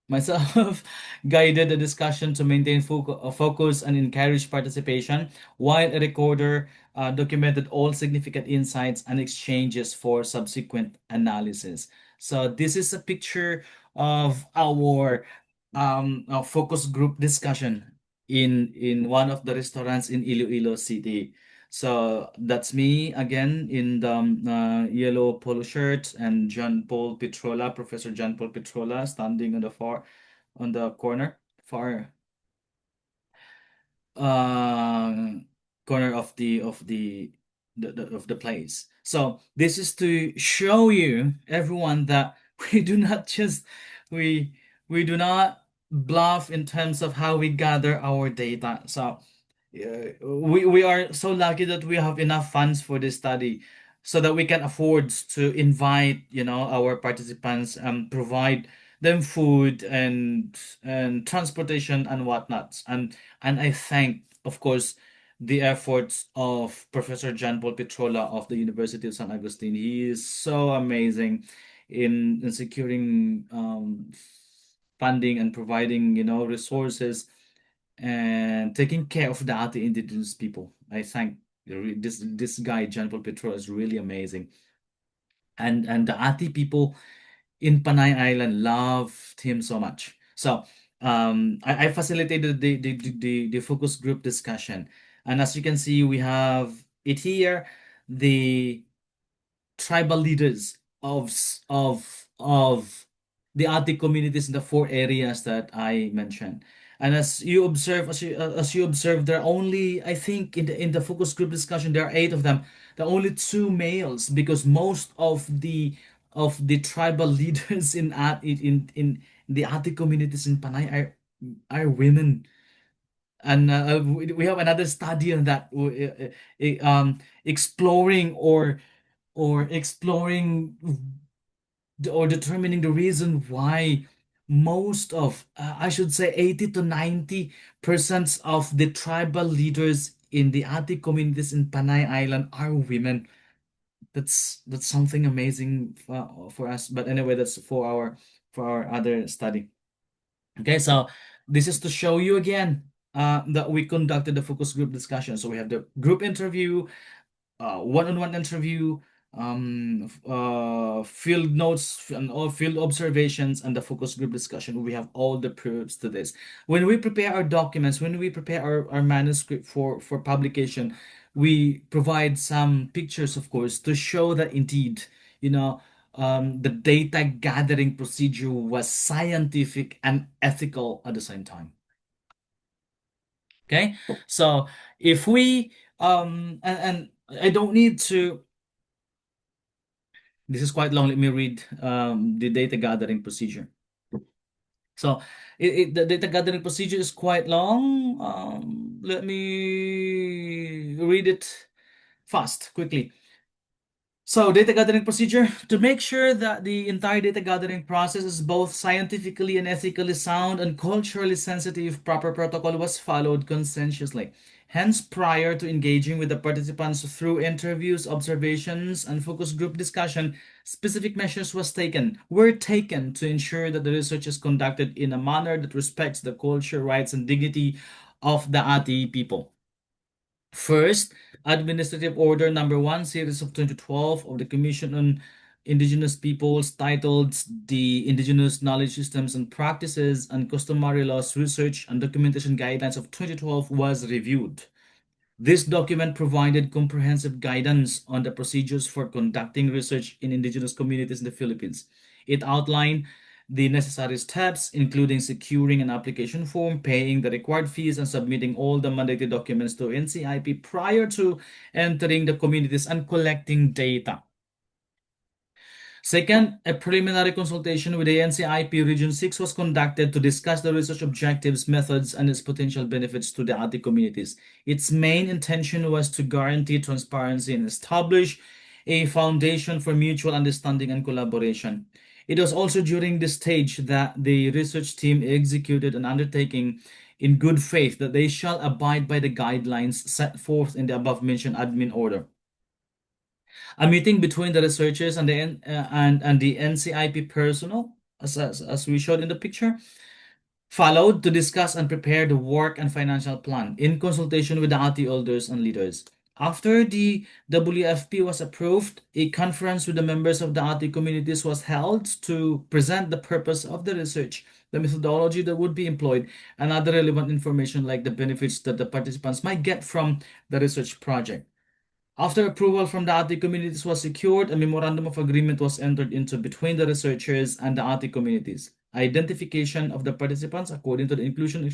myself, guided the discussion to maintain focus and encourage participation, while a recorder documented all significant insights and exchanges for subsequent analysis. So this is a picture of our focus group discussion in one of the restaurants in Iloilo City. So that's me again in the yellow polo shirt, and Professor John Paul Petrola, standing on the far uh, corner of the place. So this is to show you everyone that we do not just we we do not bluff in terms of how we gather our data. So we are so lucky that we have enough funds for this study so that we can afford to invite, our participants and provide them food and transportation and whatnot. And I thank, of course, the efforts of Professor John Paul Petrola of the University of San Agustin. He is so amazing in securing funding and providing, resources and taking care of the other indigenous people. I think this guy, John Paul Petro, is really amazing. And the Ati people in Panay Island loved him so much. So I facilitated the focus group discussion. And as you can see, we have it here, the tribal leaders of the Ati communities in the four areas that I mentioned. And as you observe, there are only, I think, in the focus group discussion there are eight of them. There are only two males because most of the tribal leaders in the Ati communities in Panay are women. And we have another study on that, exploring or determining the reason why most of, I should say, 80 to 90% of the tribal leaders in the Ati communities in Panay Island are women. That's something amazing for us. But anyway, that's for our other study. Okay, so this is to show you again that we conducted the focus group discussion. So we have the group interview, one-on-one interview, field notes and all field observations, and the focus group discussion. We have all the proofs to this. When we prepare our documents, when we prepare our manuscript for publication, we provide some pictures, of course, to show that indeed, the data gathering procedure was scientific and ethical at the same time. Okay, so if we and I don't need to. This is quite long. Let me read the data gathering procedure. So the data gathering procedure is quite long. Let me read it fast, quickly. So, data gathering procedure to make sure that the entire data gathering process is both scientifically and ethically sound and culturally sensitive, proper protocol was followed conscientiously. Hence, prior to engaging with the participants through interviews, observations, and focus group discussion, specific measures were taken to ensure that the research is conducted in a manner that respects the culture, rights, and dignity of the Ati people. First, Administrative Order Number 1, Series of 2012 of the Commission on Indigenous Peoples, titled The Indigenous Knowledge Systems and Practices and Customary Laws Research and Documentation Guidelines of 2012, was reviewed. This document provided comprehensive guidance on the procedures for conducting research in indigenous communities in the Philippines. It outlined the necessary steps, including securing an application form, paying the required fees, and submitting all the mandated documents to NCIP prior to entering the communities and collecting data. Second, a preliminary consultation with the NCIP Region 6 was conducted to discuss the research objectives, methods, and its potential benefits to the Ati communities. Its main intention was to guarantee transparency and establish a foundation for mutual understanding and collaboration. It was also during this stage that the research team executed an undertaking in good faith that they shall abide by the guidelines set forth in the above mentioned admin order. A meeting between the researchers and the NCIP personnel, as we showed in the picture, followed to discuss and prepare the work and financial plan in consultation with the ATI elders and leaders. After the WFP was approved, a conference with the members of the ATI communities was held to present the purpose of the research, the methodology that would be employed, and other relevant information like the benefits that the participants might get from the research project. After approval from the Ati communities was secured, a memorandum of agreement was entered into between the researchers and the Ati communities. Identification of the participants according to the inclusion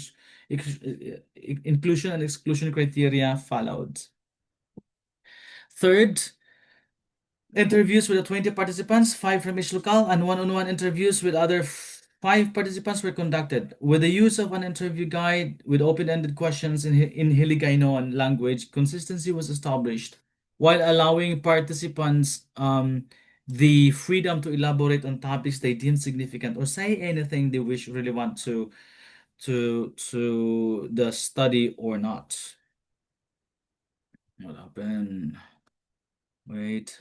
and exclusion criteria followed. Third, interviews with the 20 participants, 5 from each locale, and one-on-one interviews with other 5 participants were conducted. With the use of an interview guide with open-ended questions in Hiligaynon language, consistency was established while allowing participants the freedom to elaborate on topics they deem significant or say anything they wish relevant to the study or not. What happened? Wait.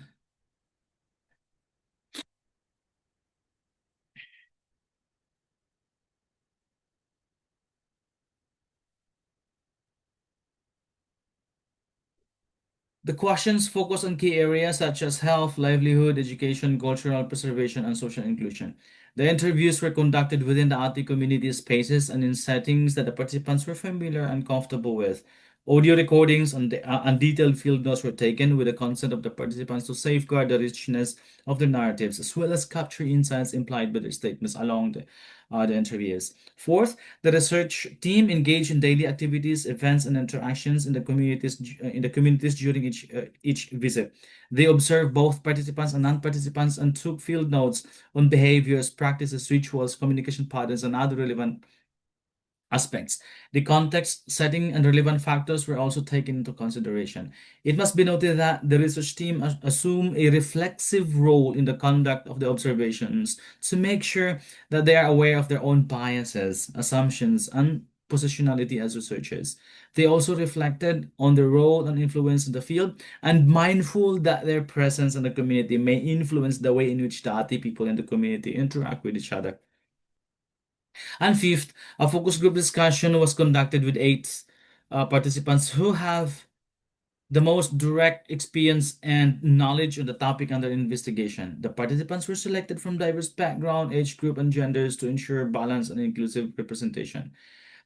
The questions focus on key areas such as health, livelihood, education, cultural preservation, and social inclusion. The interviews were conducted within the ATI community spaces and in settings that the participants were familiar and comfortable with. Audio recordings and detailed field notes were taken with the consent of the participants to safeguard the richness of their narratives, as well as capture insights implied by their statements along the interviews. Fourth, the research team engaged in daily activities, events, and interactions in the communities during each visit. They observed both participants and non-participants and took field notes on behaviors, practices, rituals, communication patterns, and other relevant aspects. The context, setting, and relevant factors were also taken into consideration. It must be noted that the research team assume a reflexive role in the conduct of the observations to make sure that they are aware of their own biases, assumptions, and positionality as researchers. They also reflected on their role and influence in the field and mindful that their presence in the community may influence the way in which the Ati people in the community interact with each other. And fifth, a focus group discussion was conducted with eight participants who have the most direct experience and knowledge on the topic under investigation. The participants were selected from diverse background, age group, and genders to ensure balanced and inclusive representation.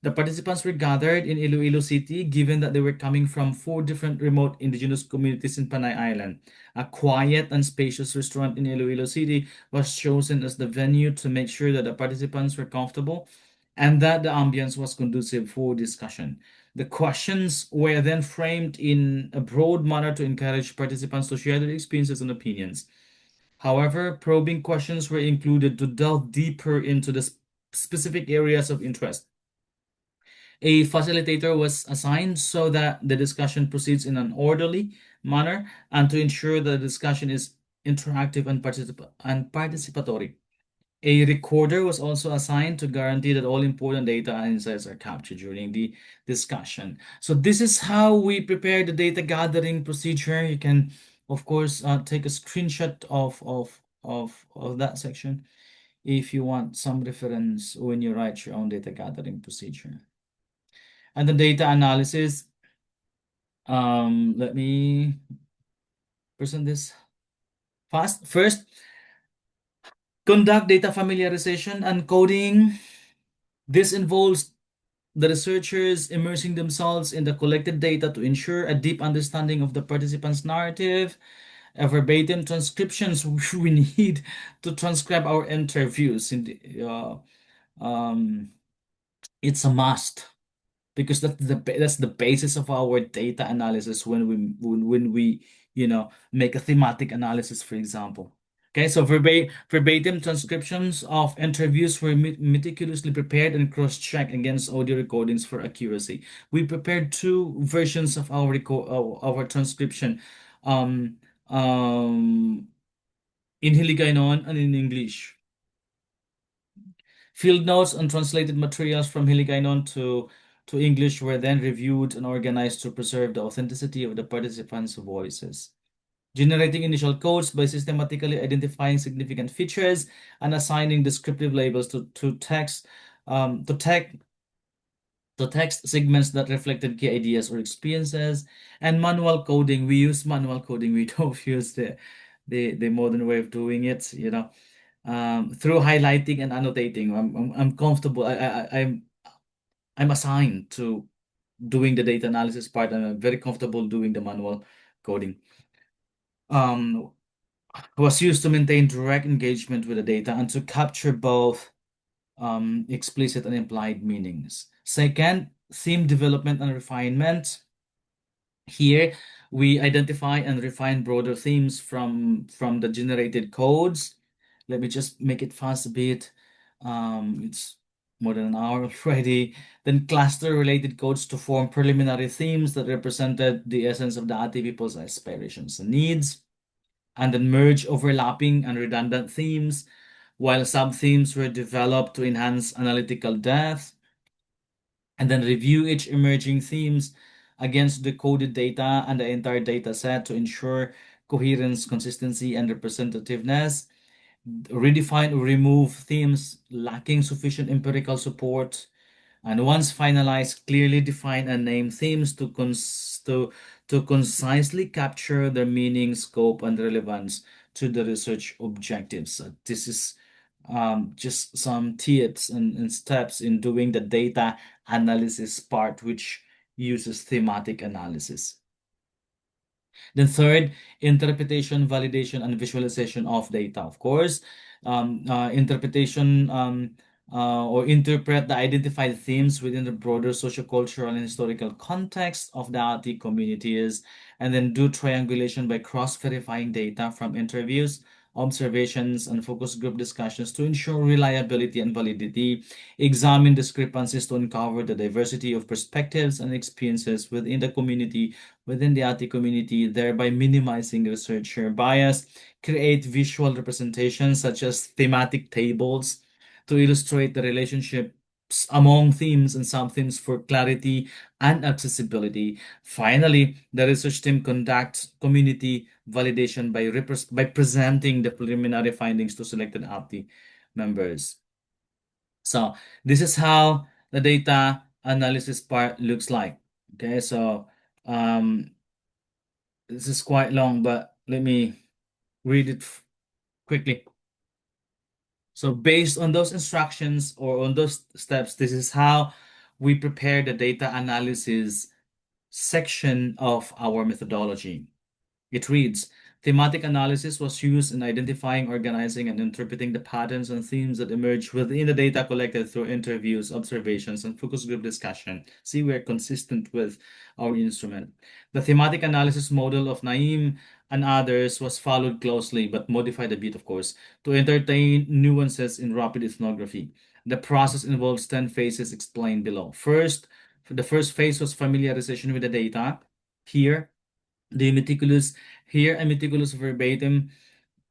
The participants were gathered in Iloilo City, given that they were coming from four different remote indigenous communities in Panay Island. A quiet and spacious restaurant in Iloilo City was chosen as the venue to make sure that the participants were comfortable and that the ambience was conducive for discussion. The questions were then framed in a broad manner to encourage participants to share their experiences and opinions. However, probing questions were included to delve deeper into the specific areas of interest. A facilitator was assigned so that the discussion proceeds in an orderly manner and to ensure that the discussion is interactive and participatory. A recorder was also assigned to guarantee that all important data and insights are captured during the discussion. So this is how we prepare the data gathering procedure. You can, of course, take a screenshot of that section if you want some reference when you write your own data gathering procedure. And the data analysis, let me present this fast. First, conduct data familiarization and coding. This involves the researchers immersing themselves in the collected data to ensure a deep understanding of the participant's narrative. A verbatim transcriptions we need to transcribe our interviews. It's a must because that's the basis of our data analysis when we make a thematic analysis, for example. Okay, so verbatim transcriptions of interviews were meticulously prepared and cross-checked against audio recordings for accuracy. We prepared two versions of our transcription, um, um, in Hiligaynon and in English. Field notes and translated materials from Hiligaynon to English were then reviewed and organized to preserve the authenticity of the participants' voices. Generating initial codes by systematically identifying significant features and assigning descriptive labels to text to text segments that reflected key ideas or experiences, and manual coding. We use manual coding. We don't use the modern way of doing it, through highlighting and annotating. I'm comfortable. I'm assigned to doing the data analysis part, and I'm very comfortable doing the manual coding. Um, was used to maintain direct engagement with the data and to capture both explicit and implied meanings. Second, theme development and refinement. Here, we identify and refine broader themes from the generated codes. Let me just make it fast a bit. It's more than an hour already. Then cluster related codes to form preliminary themes that represented the essence of the Ati people's aspirations and needs, and then merge overlapping and redundant themes, while sub-themes were developed to enhance analytical depth, and then review each emerging themes against the coded data and the entire data set to ensure coherence, consistency, and representativeness. Redefine or remove themes lacking sufficient empirical support, And once finalized, clearly define and name themes to concisely capture their meaning, scope, and relevance to the research objectives. So this is just some tips and steps in doing the data analysis part, which uses thematic analysis. Then third, interpretation, validation, and visualization of data. Of course, interpretation or interpret the identified themes within the broader sociocultural and historical context of the IT communities, and then do triangulation by cross-verifying data from interviews, observations, and focus group discussions to ensure reliability and validity. Examine discrepancies to uncover the diversity of perspectives and experiences within the IT community, thereby minimizing researcher bias. Create visual representations such as thematic tables to illustrate the relationships among themes and subthemes for clarity and accessibility. Finally, the research team conducts community validation by presenting the preliminary findings to selected APTI members. So this is how the data analysis part looks like. Okay, so um, this is quite long, but let me read it quickly. So based on those instructions or on those steps, this is how we prepare the data analysis section of our methodology. It reads, thematic analysis was used in identifying, organizing, and interpreting the patterns and themes that emerge within the data collected through interviews, observations, and focus group discussion. See, we're consistent with our instrument. The thematic analysis model of Naim and others was followed closely, but modified a bit, of course, to entertain nuances in rapid ethnography. The process involves 10 phases explained below. The first phase was familiarization with the data. Here, the meticulous a meticulous verbatim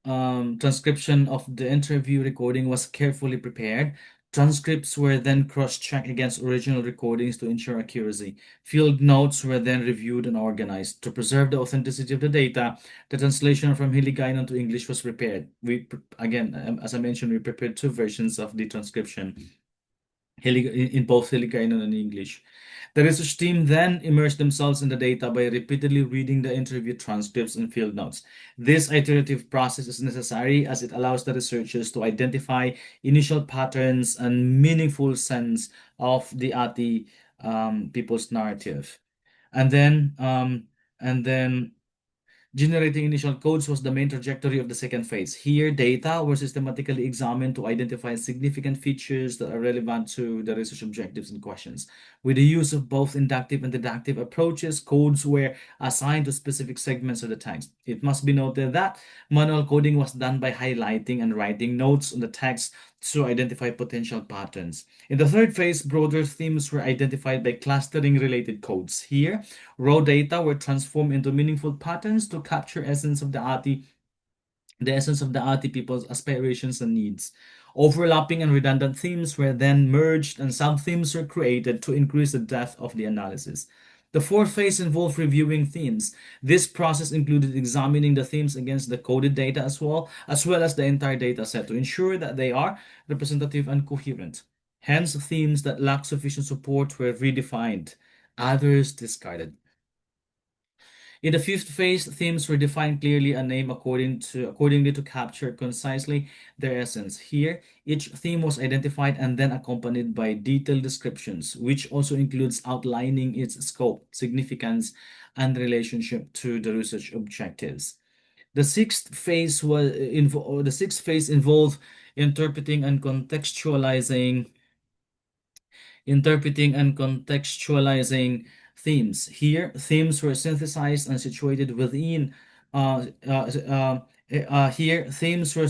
transcription of the interview recording was carefully prepared. Transcripts were then cross-checked against original recordings to ensure accuracy. Field notes were then reviewed and organized. To preserve the authenticity of the data, the translation from Hiligaynon to English was prepared. Again, as I mentioned, we prepared two versions of the transcription in both Hiligaynon and English. The research team then immersed themselves in the data by repeatedly reading the interview transcripts and field notes. This iterative process is necessary as it allows the researchers to identify initial patterns and meaningful sense of the Ati people's narrative. And then, um, and then generating initial codes was the main trajectory of the second phase. Here, data were systematically examined to identify significant features that are relevant to the research objectives and questions. With the use of both inductive and deductive approaches, codes were assigned to specific segments of the text. It must be noted that manual coding was done by highlighting and writing notes on the text to identify potential patterns. In the third phase, broader themes were identified by clustering related codes. Here, raw data were transformed into meaningful patterns to capture the essence of the Ati people's aspirations and needs. Overlapping and redundant themes were then merged and some themes were created to increase the depth of the analysis. The fourth phase involved reviewing themes. This process included examining the themes against the coded data as well as the entire data set to ensure that they are representative and coherent. Hence, themes that lacked sufficient support were redefined, others discarded. In the fifth phase, themes were defined clearly and named accordingly to capture concisely their essence. Here, each theme was identified and then accompanied by detailed descriptions, which also includes outlining its scope, significance, and relationship to the research objectives. The sixth phase involved interpreting and contextualizing themes. Here, themes were synthesized and situated within. Here, themes were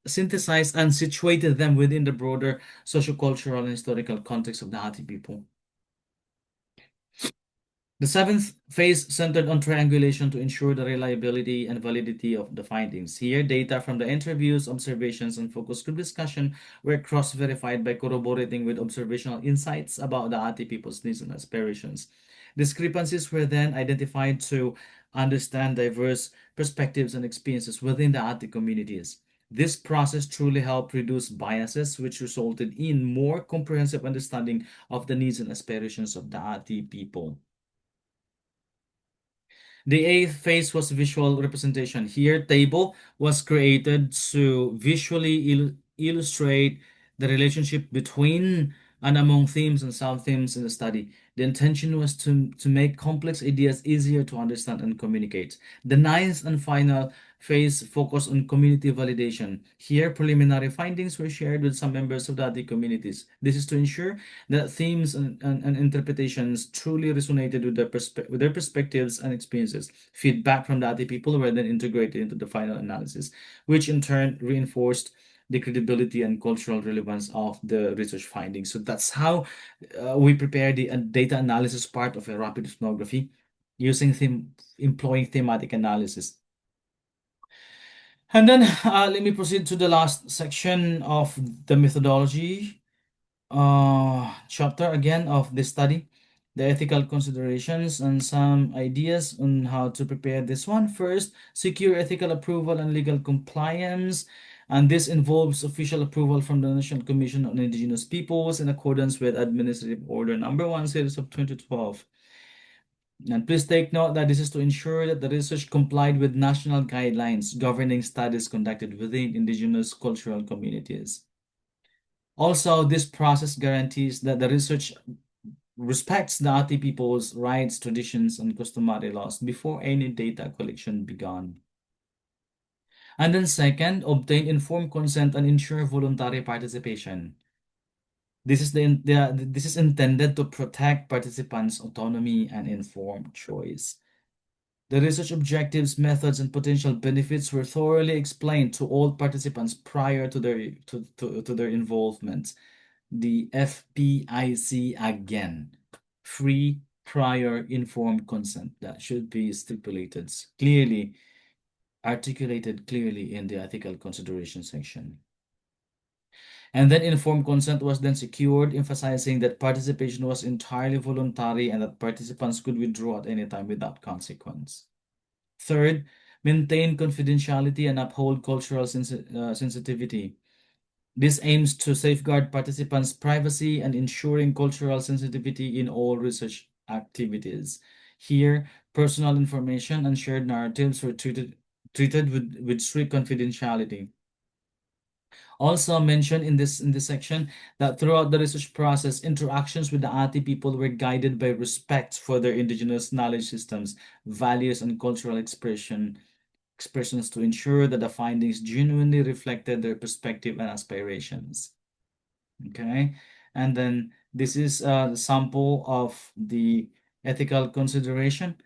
synthesized and situated them within the broader sociocultural and historical context of the Hatti people. The seventh phase centered on triangulation to ensure the reliability and validity of the findings. Here, data from the interviews, observations, and focus group discussion were cross-verified by corroborating with observational insights about the Ati people's needs and aspirations. Discrepancies were then identified to understand diverse perspectives and experiences within the Ati communities. This process truly helped reduce biases, which resulted in more comprehensive understanding of the needs and aspirations of the Ati people. The eighth phase was visual representation. Here, table was created to visually illustrate the relationship between and among themes and sub-themes in the study. The intention was to make complex ideas easier to understand and communicate. The ninth and final phase focused on community validation. Here, preliminary findings were shared with some members of the other communities. This is to ensure that themes and interpretations truly resonated with with their perspectives and experiences. Feedback from the other people were then integrated into the final analysis, which in turn reinforced the credibility and cultural relevance of the research findings. So that's how we prepare the data analysis part of a rapid ethnography using employing thematic analysis. And then let me proceed to the last section of the methodology chapter again of this study, the ethical considerations and some ideas on how to prepare this one. First, secure ethical approval and legal compliance. And this involves official approval from the National Commission on Indigenous Peoples in accordance with Administrative Order Number 1, Series of 2012. And please take note that this is to ensure that the research complied with national guidelines governing studies conducted within indigenous cultural communities. Also, this process guarantees that the research respects the Ati people's rights, traditions, and customary laws before any data collection began. And then second, obtain informed consent and ensure voluntary participation. This is intended to protect participants' autonomy and informed choice. The research objectives, methods, and potential benefits were thoroughly explained to all participants prior to their involvement. The FPIC again, free prior informed consent, that should be stipulated clearly, articulated clearly in the ethical consideration section. And then informed consent was then secured, emphasizing that participation was entirely voluntary and that participants could withdraw at any time without consequence. Third, maintain confidentiality and uphold cultural sensitivity. This aims to safeguard participants' privacy and ensuring cultural sensitivity in all research activities. Here, personal information and shared narratives were treated with strict confidentiality. Also mentioned in this section that throughout the research process, interactions with the Ati people were guided by respect for their indigenous knowledge systems, values, and cultural expressions to ensure that the findings genuinely reflected their perspective and aspirations. Okay, and then this is a sample of the ethical consideration,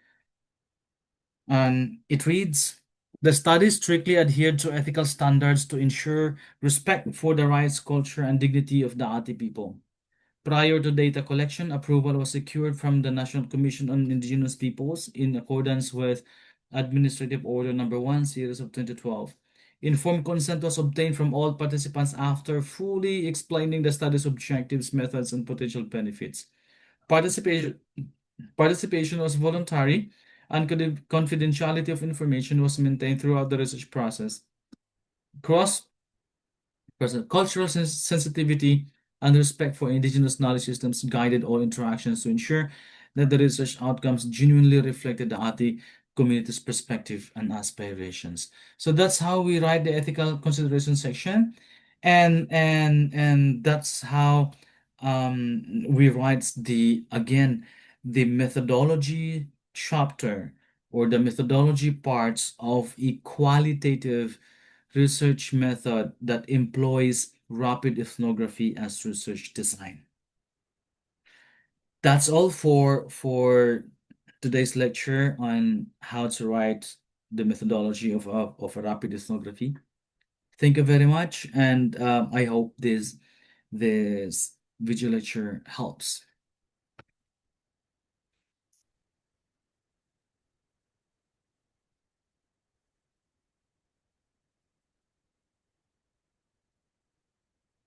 and it reads, the study strictly adhered to ethical standards to ensure respect for the rights, culture, and dignity of the Ati people. Prior to data collection, approval was secured from the National Commission on Indigenous Peoples in accordance with Administrative Order Number 1, Series of 2012. Informed consent was obtained from all participants after fully explaining the study's objectives, methods, and potential benefits. Participation, participation was voluntary, and confidentiality of information was maintained throughout the research process. Cross cultural sensitivity and respect for indigenous knowledge systems guided all interactions to ensure that the research outcomes genuinely reflected the Ati community's perspective and aspirations. So that's how we write the ethical consideration section, and that's how we write the methodology chapter or the methodology parts of a qualitative research method that employs rapid ethnography as research design. That's all for today's lecture on how to write the methodology of a rapid ethnography. Thank you very much, and I hope this video lecture helps.